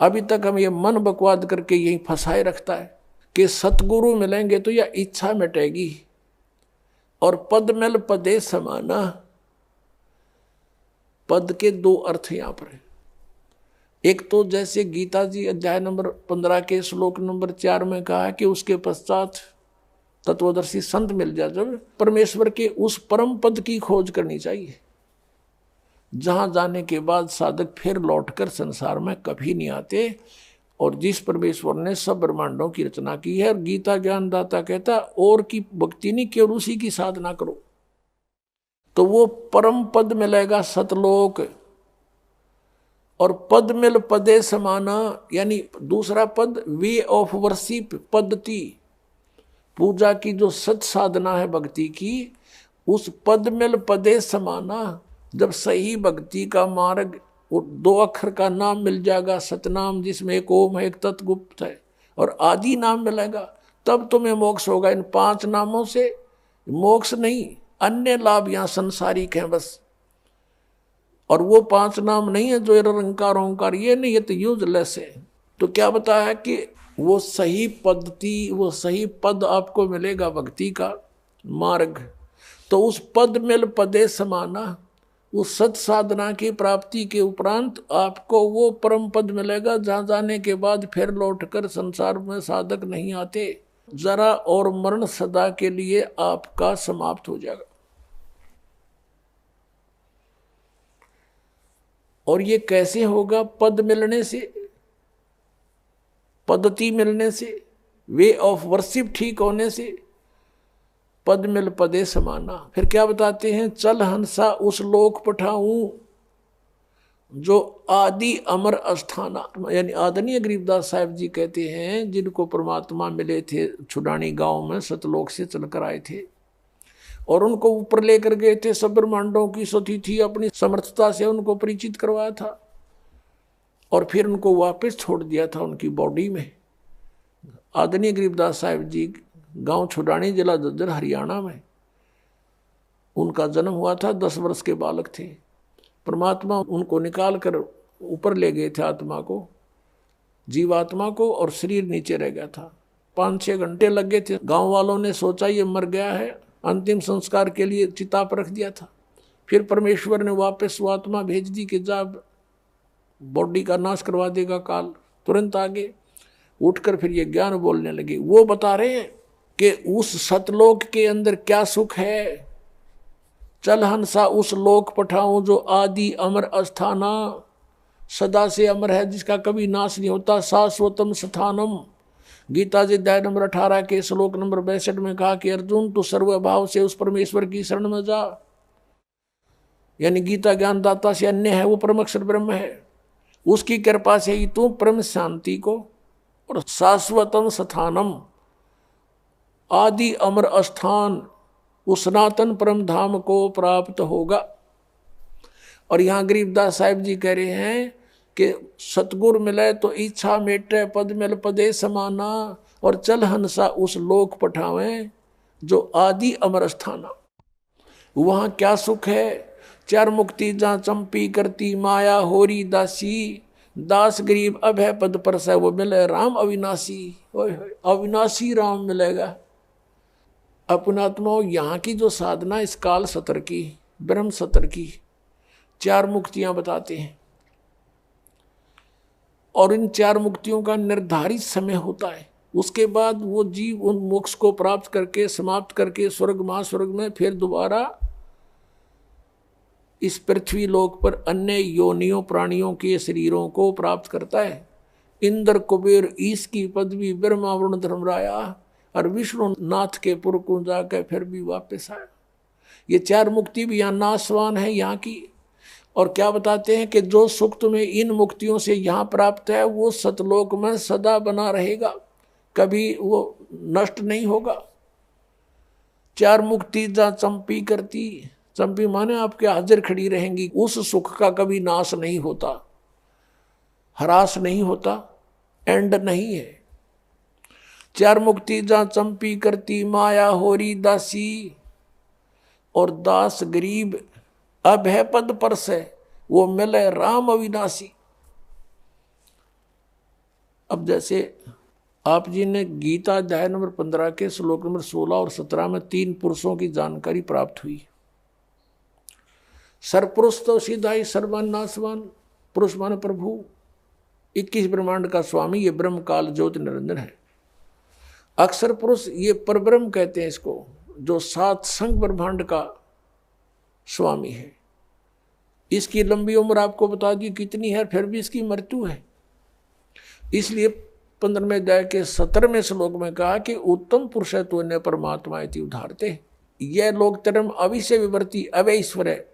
अभी तक हम ये मन बकवाद करके यही फंसाए रखता है कि सतगुरु मिलेंगे तो यह इच्छा मिटेगी। और पद मिल पदे समाना, पद के 2 अर्थ यहां पर है। एक तो जैसे गीता जी अध्याय नंबर 15 के श्लोक नंबर 4 में कहा है कि उसके पश्चात तत्वदर्शी संत मिल जाए, जब परमेश्वर के उस परम पद की खोज करनी चाहिए, जहां जाने के बाद साधक फिर लौटकर संसार में कभी नहीं आते, और जिस परमेश्वर ने सब ब्रह्मांडों की रचना की है। और गीता ज्ञानदाता कहता और की भक्ति नहीं, केवल उसी की साधना करो, तो वो परम पद मिलेगा सतलोक। और पद मिल पदे समाना, यानी दूसरा पद वे ऑफ वर्शिप, पद्धति, पूजा की जो सच साधना है भक्ति की, उस पद मिल पदे समाना। जब सही भक्ति का मार्ग, वो 2 अक्षर का नाम मिल जाएगा, सतनाम, जिसमें एक ओम है, एक तत्गुप्त है, और आदि नाम मिलेगा, तब तुम्हें मोक्ष होगा। इन 5 नामों से मोक्ष नहीं, अन्य लाभ यहाँ संसारिक हैं बस। और वो 5 नाम नहीं है जो निरंकार ओंकार, ये नहीं, ये तो यूजलेस है। तो क्या बताया कि वो सही पद्धति, वो सही पद आपको मिलेगा भक्ति का मार्ग। तो उस पद मिल पदे समाना, उस सत साधना की प्राप्ति के उपरांत आपको वो परम पद मिलेगा, जहाँ जाने के बाद फिर लौटकर संसार में साधक नहीं आते। जरा और मरण सदा के लिए आपका समाप्त हो जाएगा। और ये कैसे होगा? पद मिलने से, पद्धति मिलने से, वे ऑफ वर्शिप ठीक होने से। पद मिल पदे समाना। फिर क्या बताते हैं? चल हंसा उस लोक पठाऊं जो आदि अमर अस्थाना, यानी आदरणीय गरीबदास साहब जी कहते हैं, जिनको परमात्मा मिले थे छुडानी गांव में, सतलोक से चलकर आए थे, और उनको ऊपर लेकर गए थे, सब ब्रह्मांडों की सती थी, अपनी समर्थता से उनको परिचित करवाया था और फिर उनको वापस छोड़ दिया था उनकी बॉडी में। आदरणीय गरीबदास साहिब जी गांव छुड़ानी, जिला झज्जर, हरियाणा में उनका जन्म हुआ था। 10 वर्ष के बालक थे। परमात्मा उनको निकाल कर ऊपर ले गए थे, आत्मा को, जीवात्मा को, और शरीर नीचे रह गया था। 5-6 घंटे लग गए थे। गांव वालों ने सोचा ये मर गया है, अंतिम संस्कार के लिए चिता पर रख दिया था। फिर परमेश्वर ने वापस वो आत्मा भेज दी कि जब बॉडी का नाश करवा देगा काल। तुरंत आगे उठकर फिर ये ज्ञान बोलने लगे। वो बता रहे हैं कि उस सतलोक के अंदर क्या सुख है। चल हंसा उस लोक पठाऊं जो आदि अमर अस्थाना, सदा से अमर है, जिसका कभी नाश नहीं होता। शाश्वतम स्थानम। गीता जी अध्याय नंबर 18 के श्लोक नंबर 62 में कहा कि अर्जुन तू सर्वभाव से उस परमेश्वर की शरण में जा। यानी गीता ज्ञानदाता से अन्य है, वो परम अक्षर ब्रह्म है। उसकी कृपा से ही तू परम शांति को और शाश्वतम स्थानम, आदि अमर अस्थान, उस सनातन परम धाम को प्राप्त होगा। और यहाँ गरीबदास साहिब जी कह रहे हैं कि सतगुर मिले तो इच्छा मेटे, पद मिल पदे समाना, और चल हंसा उस लोक पठावें जो आदि अमर स्थाना। वहाँ क्या सुख है। 4 मुक्ति जहाँ चंपी करती माया होरी दासी, दास गरीब अभय पद पर से वो मिले राम अविनाशी। अविनाशी राम मिलेगा। अपनात्माओं, यहाँ की जो साधना इस काल सतर की, ब्रह्म सतर की 4 मुक्तियां बताते हैं, और इन 4 मुक्तियों का निर्धारित समय होता है। उसके बाद वो जीव उन मोक्ष को प्राप्त करके, समाप्त करके स्वर्ग महास्वर्ग में फिर दोबारा इस पृथ्वी लोक पर अन्य योनियों प्राणियों के शरीरों को प्राप्त करता है। इंद्र कुबेर ईश की पदवी, ब्रह्मा वरुण धर्मराया और विष्णु नाथ के पुर को जाकर फिर भी वापस आया। ये 4 मुक्ति भी यहाँ नाशवान है यहाँ की। और क्या बताते हैं कि जो सुख तुम्हें इन मुक्तियों से यहाँ प्राप्त है वो सतलोक में सदा बना रहेगा, कभी वो नष्ट नहीं होगा। 4 मुक्ति जहाँ चंपी करती, चंपी माने आपके हाजिर खड़ी रहेंगी, उस सुख का कभी नाश नहीं होता, ह्रास नहीं होता, एंड नहीं है। 4 मुक्ति जहाँ चंपी करती माया होरी दासी, और दास गरीब अभय पद पर से वो मिले राम अविनाशी। अब जैसे आप जी ने गीता अध्याय नंबर 15 के श्लोक नंबर 16 और 17 में 3 पुरुषों की जानकारी प्राप्त हुई। सरपुरुष तो सीधा ही सर्वान नासवान, पुरुष माने प्रभु, 21 ब्रह्मांड का स्वामी, ये ब्रह्म काल ज्योति निरंजन है। अक्षर पुरुष ये परब्रह्म कहते हैं इसको, जो 7 संग ब्रह्मांड का स्वामी है। इसकी लंबी उम्र आपको बता दी कितनी है, फिर भी इसकी मृत्यु है। इसलिए 15वें अध्याय के 17वें श्लोक में कहा कि उत्तम पुरुष है तो अन्य परमात्मा इति उदाहरते। यह लोक तरम अविषय विवर्ती अवैश्वर है।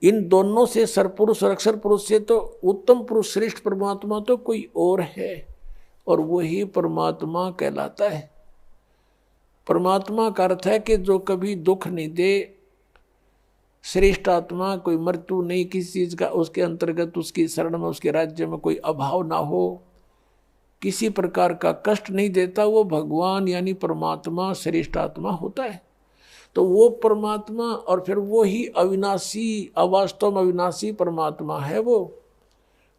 इन दोनों से सरपुरुष और अक्षर पुरुष से तो उत्तम पुरुष श्रेष्ठ परमात्मा तो कोई और है, और वही परमात्मा कहलाता है। परमात्मा का अर्थ है कि जो कभी दुख नहीं दे, श्रेष्ठ आत्मा, कोई मृत्यु नहीं किसी चीज का, उसके अंतर्गत उसकी शरण में, उसके राज्य में कोई अभाव ना हो, किसी प्रकार का कष्ट नहीं देता, वो भगवान यानी परमात्मा श्रेष्ठ आत्मा होता है। तो वो परमात्मा, और फिर वो ही अविनाशी, अवास्तव में अविनाशी परमात्मा है वो,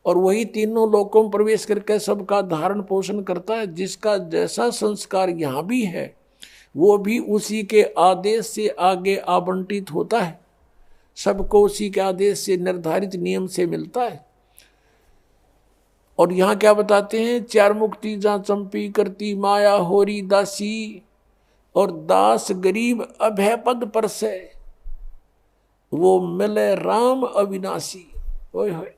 और वही तीनों लोकों में प्रवेश करके सबका धारण पोषण करता है। जिसका जैसा संस्कार यहाँ भी है वो भी उसी के आदेश से आगे आवंटित होता है, सबको उसी के आदेश से निर्धारित नियम से मिलता है। और यहाँ क्या बताते हैं, 4 मुक्ति जहाँ चंपी करती माया होरी दासी, और दास गरीब अभय पद पर से वो मिले राम अविनाशी। ओए होए।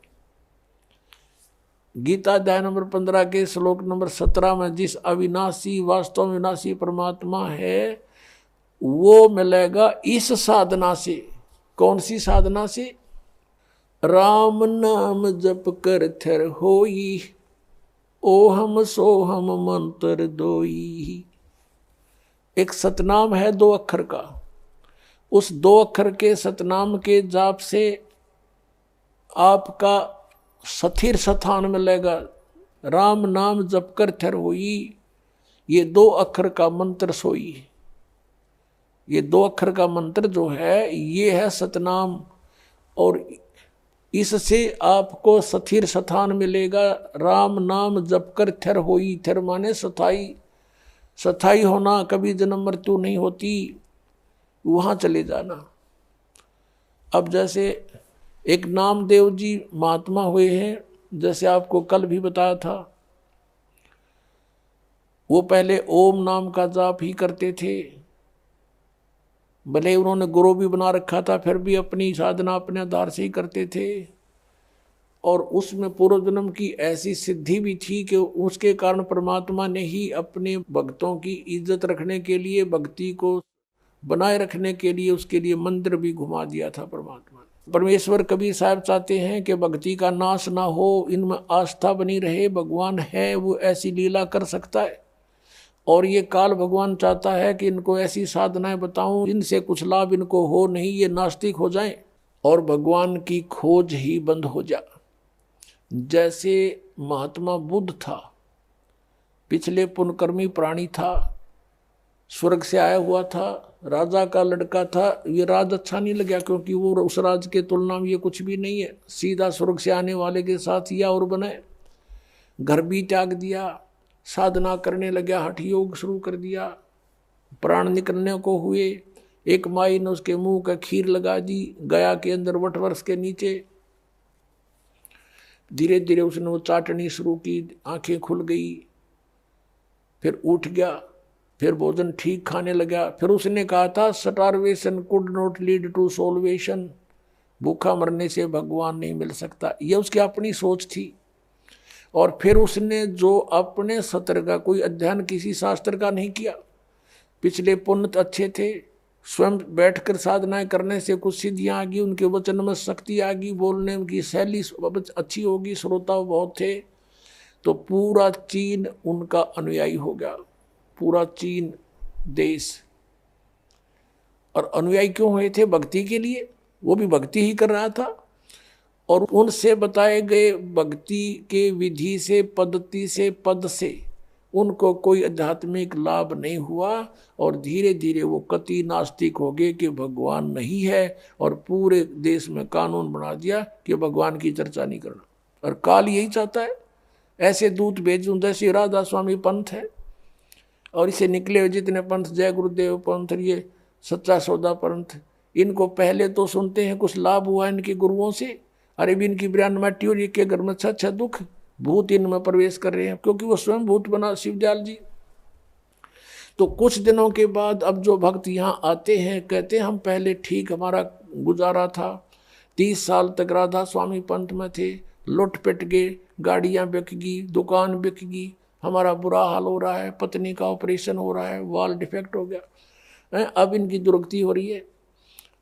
गीता अध्याय नंबर 15 के श्लोक नंबर 17 में जिस अविनाशी, वास्तव में विनाशी परमात्मा है वो मिलेगा इस साधना से। कौन सी साधना से? राम नाम जप कर थर होई, ओहम सोहम मंत्र दोई। एक सतनाम है 2 अक्षर का, उस 2 अक्षर के सतनाम के जाप से आपका स्थिर स्थान मिलेगा। राम नाम जप कर थर होई, ये 2 अक्षर का मंत्र सोई। ये 2 अक्षर का मंत्र जो है ये है सतनाम, और इससे आपको स्थिर स्थान मिलेगा। राम नाम जप कर थर होई, थर माने स्थाई, स्थाई होना, कभी जन्म मृत्यु नहीं होती, वहाँ चले जाना। अब जैसे एक नामदेव जी महात्मा हुए हैं, जैसे आपको कल भी बताया था, वो पहले ओम नाम का जाप ही करते थे। भले उन्होंने गुरु भी बना रखा था, फिर भी अपनी साधना अपने आधार से ही करते थे, और उसमें पूर्व जन्म की ऐसी सिद्धि भी थी कि उसके कारण परमात्मा ने ही अपने भक्तों की इज्जत रखने के लिए, भक्ति को बनाए रखने के लिए उसके लिए मंदिर भी घुमा दिया था परमात्मा ने। परमेश्वर कबीर साहब चाहते हैं कि भक्ति का नाश ना हो, इनमें आस्था बनी रहे। भगवान है वो ऐसी लीला कर सकता है, और ये काल भगवान चाहता है कि इनको ऐसी साधनाएं बताऊं इनसे कुछ लाभ इनको हो नहीं, ये नास्तिक हो जाएं और भगवान की खोज ही बंद हो जा। जैसे महात्मा बुद्ध था, पिछले पुण्यकर्मी प्राणी था, स्वर्ग से आया हुआ था, राजा का लड़का था। ये राज अच्छा नहीं लगा, क्योंकि वो उस राज के तुलना में ये कुछ भी नहीं है। सीधा स्वर्ग से आने वाले के साथ या और बने, घर भी त्याग दिया, साधना करने लगा, हठ योग शुरू कर दिया। प्राण निकलने को हुए, एक माई ने उसके मुंह का खीर लगा दी गया के अंदर वटवृक्ष के नीचे। धीरे धीरे उसने वो चाटनी शुरू की, आंखें खुल गई, फिर उठ गया, फिर भोजन ठीक खाने लगा। फिर उसने कहा था starvation could not lead to salvation, भूखा मरने से भगवान नहीं मिल सकता। यह उसकी अपनी सोच थी। और फिर उसने जो अपने सत्र का कोई अध्ययन किसी शास्त्र का नहीं किया, पिछले पुण्य अच्छे थे, स्वयं बैठकर साधनाएं करने से कुछ सिद्धियां आ गई, उनके वचन में शक्ति आ गई, बोलने की शैली अच्छी होगी, श्रोता बहुत थे, तो पूरा चीन उनका अनुयायी हो गया, पूरा चीन देश। और अनुयायी क्यों हुए थे? भक्ति के लिए, वो भी भक्ति ही कर रहा था। और उनसे बताए गए भक्ति के विधि से, पद्धति से, पद से उनको कोई आध्यात्मिक लाभ नहीं हुआ, और धीरे धीरे वो कति नास्तिक हो गए कि भगवान नहीं है, और पूरे देश में कानून बना दिया कि भगवान की चर्चा नहीं करना। और काल यही चाहता है, ऐसे दूत भेजूं जैसे राधा स्वामी पंथ है, और इसे निकले हुए जितने पंथ, जय गुरुदेव पंथ, ये सच्चा सौदा पंथ, इनको पहले तो सुनते हैं कुछ लाभ हुआ इनके गुरुओं से, अरे भी इनकी ब्रांड माटी और के घर में अच्छा दुख, भूत इनमें प्रवेश कर रहे हैं, क्योंकि वो स्वयं भूत बना शिवदयाल जी। तो कुछ दिनों के बाद अब जो भक्त यहाँ आते हैं, कहते हैं हम पहले ठीक हमारा गुजारा था, 30 साल तक राधा स्वामी पंथ में थे, लुट पिट गए, गाड़ियाँ बिक गई, दुकान बिक गई, हमारा बुरा हाल हो रहा है, पत्नी का ऑपरेशन हो रहा है, वाल डिफेक्ट हो गया, अब इनकी दुर्गति हो रही है।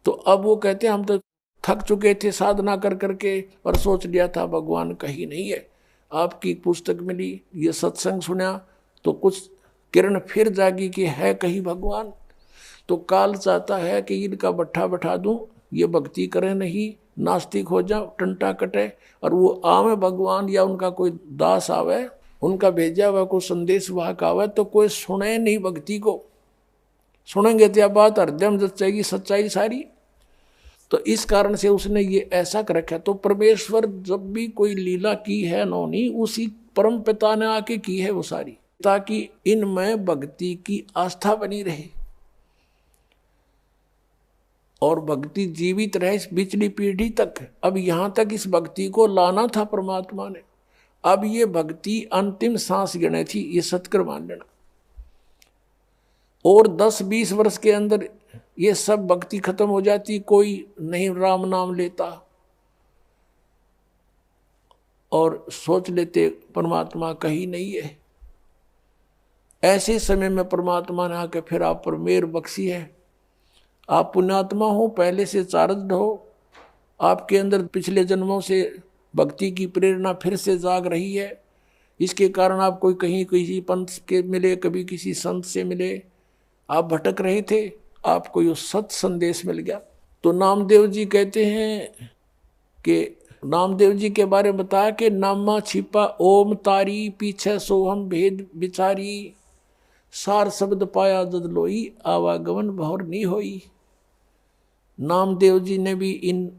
तो अब वो कहते हैं हम तो थक चुके थे साधना कर करके, और सोच लिया था भगवान कहीं नहीं है। आपकी पुस्तक मिली, ये सत्संग सुना, तो कुछ किरण फिर जागी कि है कहीं भगवान। तो काल चाहता है कि इनका बट्ठा बैठा दूं, ये भक्ति करें नहीं, नास्तिक हो जाओ, टंटा कटे, और वो आवे भगवान, या उनका कोई दास आवे, उनका भेजा हुआ कोई संदेश वाहक आवे, तो कोई सुने नहीं भक्ति को। सुनेंगे तो बात हृदय में जचेगी सच्चाई सारी। तो इस कारण से उसने ये ऐसा कर रखा। तो परमेश्वर जब भी कोई लीला की है उन्होंने, उसी परम पिता ने आके की है वो सारी, ताकि इनमें भक्ति की आस्था बनी रहे और भक्ति जीवित रहे इस पिछली पीढ़ी तक। अब यहां तक इस भक्ति को लाना था परमात्मा ने। अब ये भक्ति अंतिम सांस गिने थी, ये सत्कर मान लेना। और 10-20 वर्ष के अंदर ये सब भक्ति खत्म हो जाती, कोई नहीं राम नाम लेता, और सोच लेते परमात्मा कहीं नहीं है। ऐसे समय में परमात्मा ने आके फिर आप पर मेहर बख्शी है। आप पुण्यात्मा हो, पहले से चार्जड हो, आपके अंदर पिछले जन्मों से भक्ति की प्रेरणा फिर से जाग रही है। इसके कारण आप कोई कहीं किसी पंथ के मिले, कभी किसी संत से मिले, आप भटक रहे थे, आपको ये सत संदेश मिल गया। तो नामदेव जी कहते हैं कि नामदेव जी के बारे में बताया कि नामा छिपा ओम तारी, पीछे सोहम भेद बिचारी, सार शब्द पाया जद लोई, आवागमन भौर नहीं होई। नामदेव जी ने भी इन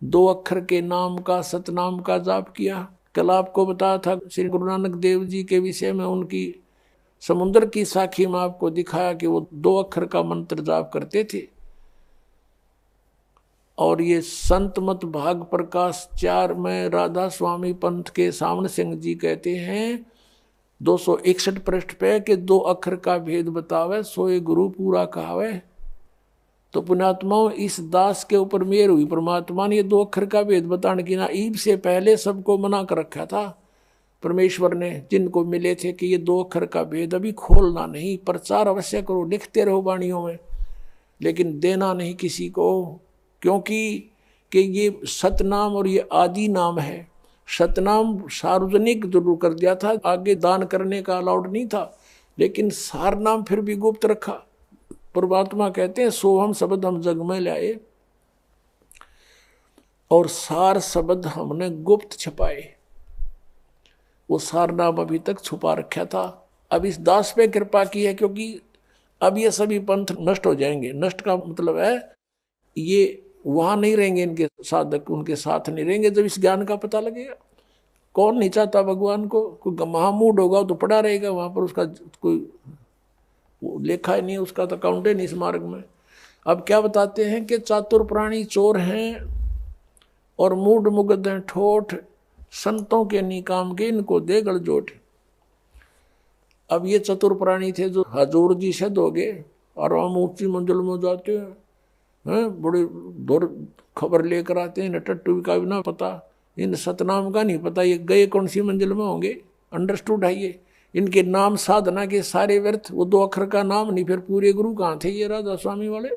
2 अक्षर के नाम का, सतनाम का जाप किया। कल आपको बताया था श्री गुरु नानक देव जी के विषय में, उनकी समुद्र की साखी में आपको दिखाया कि वो 2 अक्षर का मंत्र जाप करते थे। और ये संत मत भाग प्रकाश 4 में राधा स्वामी पंथ के सामने सिंह जी कहते हैं 261 पृष्ठ पे कि 2 अक्षर का भेद बतावे, सोए गुरु पूरा कहावे। तो पुण्यात्माओं, इस दास के ऊपर मेहर हुई, परमात्मा ने ये 2 अक्षर का भेद बताने की ना ईब से पहले सबको मना कर रखा था परमेश्वर ने, जिनको मिले थे कि ये 2 अक्षर का भेद अभी खोलना नहीं, प्रचार अवश्य करो, लिखते रहो वाणियों में, लेकिन देना नहीं किसी को, क्योंकि कि ये सतनाम और ये आदि नाम है। सतनाम सार्वजनिक जरूर कर दिया था, आगे दान करने का अलाउड नहीं था, लेकिन सार नाम फिर भी गुप्त रखा। परमात्मा कहते हैं सोहम शब्द हम जग में लाए और सार शब्द हमने गुप्त छुपाए। वो सार नाम अभी तक छुपा रखा था, अब इस दास पे कृपा की है, क्योंकि अब ये सभी पंथ नष्ट हो जाएंगे। नष्ट का मतलब है ये वहां नहीं रहेंगे, इनके साधक उनके साथ नहीं रहेंगे जब इस ज्ञान का पता लगेगा। कौन नहीं चाहता भगवान को? कोई महामूड होगा तो पड़ा रहेगा वहां पर, उसका कोई लेखा ही नहीं, उसका तो अकाउंट ही नहीं इस मार्ग में। अब क्या बताते हैं कि चातुर प्राणी चोर हैं और मूड मुगद हैं ठोठ, संतों के निकाम के इनको दे गलजोट। अब ये चतुर प्राणी थे जो हजूर जी से दोगे और हम ऊंची मंजिल में जाते हैं, बड़े दूर खबर लेकर आते हैं, टट्टू का भी ना पता, इन सतनाम का नहीं पता, ये गए कौन सी मंजिल में होंगे। अंडरस्टूड है ये, इनके नाम साधना के सारे व्यर्थ। वो 2 अक्षर का नाम नहीं, फिर पूरे गुरु कहाँ थे ये राधा स्वामी वाले।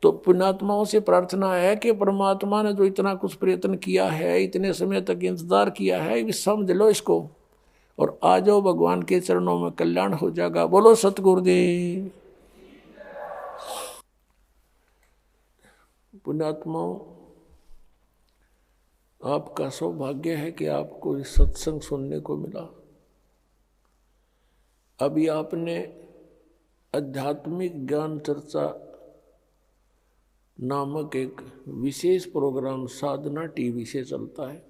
तो पुण्यात्माओं से प्रार्थना है कि परमात्मा ने जो इतना कुछ प्रयत्न किया है, इतने समय तक इंतजार किया है, ये समझ लो इसको और आ जाओ भगवान के चरणों में, कल्याण हो जाएगा। बोलो सतगुरुदेव। पुण्यात्माओं, आपका सौभाग्य है कि आपको इस सत्संग सुनने को मिला। अभी आपने आध्यात्मिक ज्ञान चर्चा नामक एक विशेष प्रोग्राम साधना टीवी से चलता है,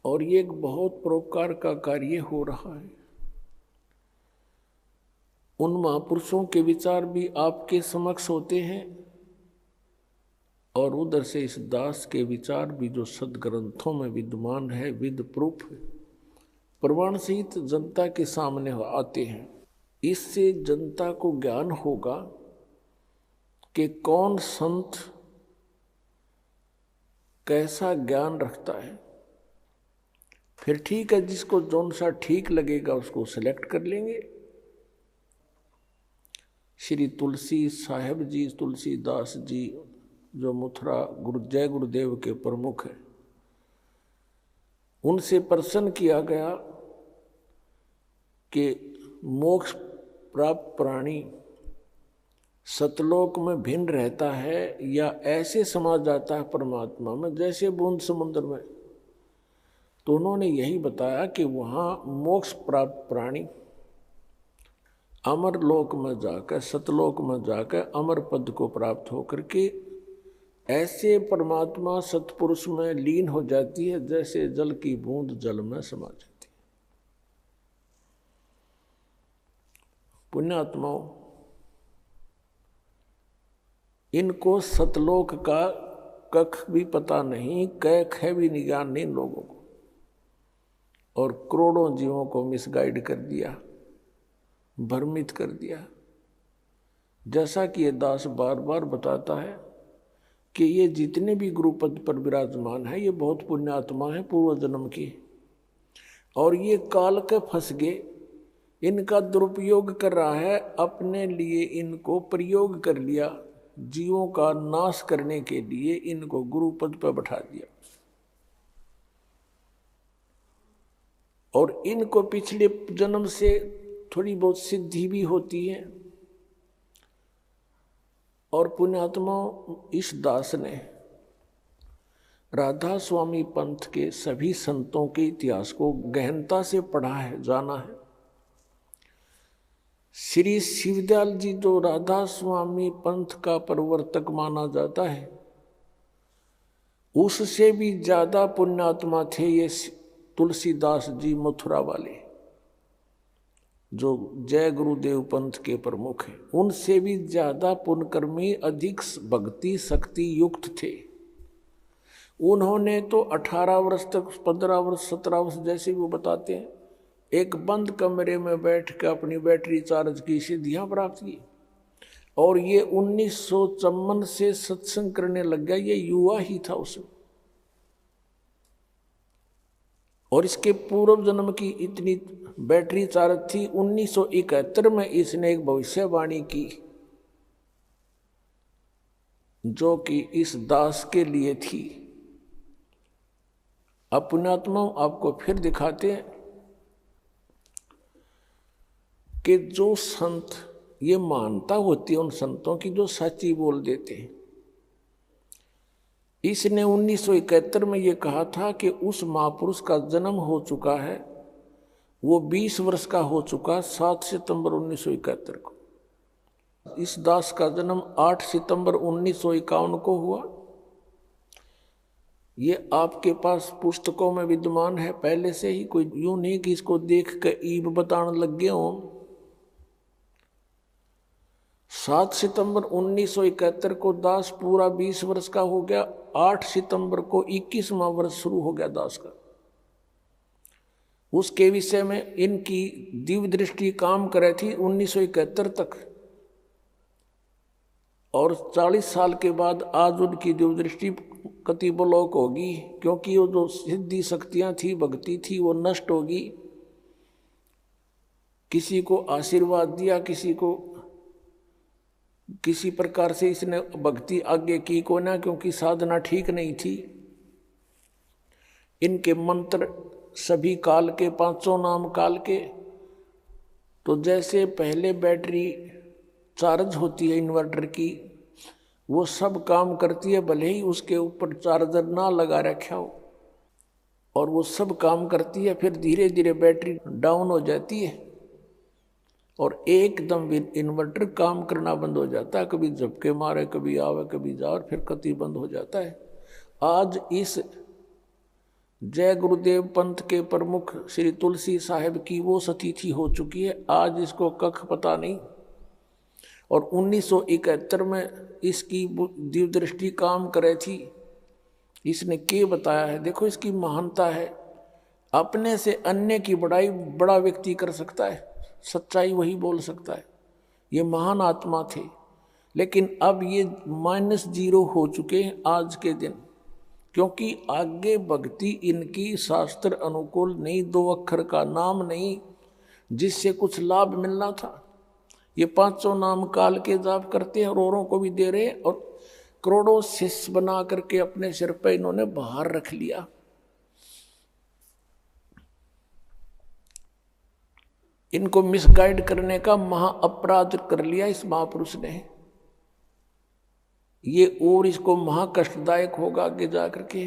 और ये एक बहुत परोपकार का कार्य हो रहा है। उन महापुरुषों के विचार भी आपके समक्ष होते हैं और उधर से इस दास के विचार भी जो सदग्रंथों में विद्यमान है, विद प्रूफ प्रमाण सहित जनता के सामने आते हैं। इससे जनता को ज्ञान होगा कि कौन संत कैसा ज्ञान रखता है। फिर ठीक है, जिसको जौन सा ठीक लगेगा उसको सिलेक्ट कर लेंगे। श्री तुलसी साहेब जी, तुलसीदास जी जो मथुरा जय गुरुदेव के प्रमुख हैं, उनसे प्रश्न किया गया कि मोक्ष प्राप्त प्राणी सतलोक में भिन्न रहता है या ऐसे समा जाता है परमात्मा में जैसे बूंद समुद्र में। तो उन्होंने यही बताया कि वहाँ मोक्ष प्राप्त प्राणी अमर लोक में जाकर, सतलोक में जाकर अमर पद को प्राप्त होकर के ऐसे परमात्मा सतपुरुष में लीन हो जाती है जैसे जल की बूंद जल में समा जाती है। पुण्यात्माओं, इनको सतलोक का कख भी पता नहीं, कैख है भी ज्ञान नहीं लोगों को, और करोड़ों जीवों को मिसगाइड कर दिया, भ्रमित कर दिया। जैसा कि ये दास बार बार बताता है कि ये जितने भी गुरुपद पर विराजमान है ये बहुत पुण्यात्मा है पूर्व जन्म की, और ये काल के फंस गए, इनका दुरुपयोग कर रहा है, अपने लिए इनको प्रयोग कर लिया, जीवों का नाश करने के लिए इनको गुरुपद पर बैठा दिया। और इनको पिछले जन्म से थोड़ी बहुत सिद्धि भी होती है। और पुण्यात्मा इस दास ने राधा स्वामी पंथ के सभी संतों के इतिहास को गहनता से पढ़ा है, जाना है। श्री शिवदयाल जी जो राधा स्वामी पंथ का प्रवर्तक माना जाता है, उससे भी ज्यादा पुण्यात्मा थे ये तुलसीदास जी मथुरा वाले, जो जय गुरुदेव पंथ के प्रमुख हैं। उनसे भी ज्यादा पुण्यकर्मी, अधिक भक्ति शक्ति युक्त थे। उन्होंने तो 18 वर्ष तक, 15 वर्ष, 17 वर्ष, जैसे वो बताते हैं, एक बंद कमरे में बैठ कर अपनी बैटरी चार्ज की सिद्धियां प्राप्त की। और ये 1954 से सत्संग करने लग गया, ये युवा ही था उसमें। और इसके पूर्व जन्म की इतनी बैटरी चार्ज थी। 1971 में इसने एक भविष्यवाणी की, जो कि इस दास के लिए थी। अब पुण्यात्मा आपको फिर दिखाते हैं कि जो संत, ये मानता होती है उन संतों की जो सच्ची बोल देते हैं। इसने 1971 में ये कहा था कि उस महापुरुष का जन्म हो चुका है, वो 20 वर्ष का हो चुका, 7 सितंबर 1971 को। इस दास का जन्म 8 सितंबर 1951 को हुआ। ये आपके पास पुस्तकों में विद्यमान है पहले से ही, कोई यूं नहीं कि इसको देख कर ईब बताने लग गए हों। 7 सितंबर 1971 को दास पूरा 20 वर्ष का हो गया। 8 सितंबर को 21वां वर्ष शुरू हो गया दास का। उसके विषय में इनकी दिव्य दृष्टि काम करे थी 1971 तक, और 40 साल के बाद आज उनकी दिव्य दृष्टि कति ब्लॉक होगी, क्योंकि वो जो सिद्धि शक्तियां थी, भक्ति थी, वो नष्ट होगी। किसी को आशीर्वाद दिया, किसी को किसी प्रकार से इसने भक्ति आगे की को ना, क्योंकि साधना ठीक नहीं थी। इनके मंत्र सभी काल के, 500 नाम काल के। तो जैसे पहले बैटरी चार्ज होती है इन्वर्टर की, वो सब काम करती है, भले ही उसके ऊपर चार्जर ना लगा रखा हो, और वो सब काम करती है। फिर धीरे धीरे बैटरी डाउन हो जाती है और एकदम इन्वर्टर काम करना बंद हो जाता है। कभी झपके मारे, कभी आवे, कभी जाए, फिर कति बंद हो जाता है। आज इस जय गुरुदेव पंथ के प्रमुख श्री तुलसी साहिब की वो सतिथि हो चुकी है। आज इसको कख पता नहीं। और 1971 में इसकी दिव्य दृष्टि काम करे थी। इसने क्या बताया है, देखो इसकी महानता है। अपने से अन्य की बड़ाई बड़ा व्यक्ति कर सकता है, सच्चाई वही बोल सकता है। ये महान आत्मा थे, लेकिन अब ये -0 हो चुके हैं आज के दिन, क्योंकि आगे भक्ति इनकी शास्त्र अनुकूल नहीं, 2 अक्षर का नाम नहीं जिससे कुछ लाभ मिलना था। ये 500 नाम काल के जाप करते हैं और औरों को भी दे रहे, और करोड़ों शिष्य बना करके अपने सिर पे इन्होंने बाहर रख लिया। इनको मिसगाइड करने का महा अपराध कर लिया इस महापुरुष ने। ये और इसको महा कष्टदायक होगा आगे जाकर के।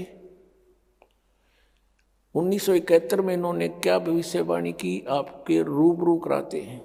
1971 में इन्होंने क्या भविष्यवाणी की, आपके रूबरू कराते हैं।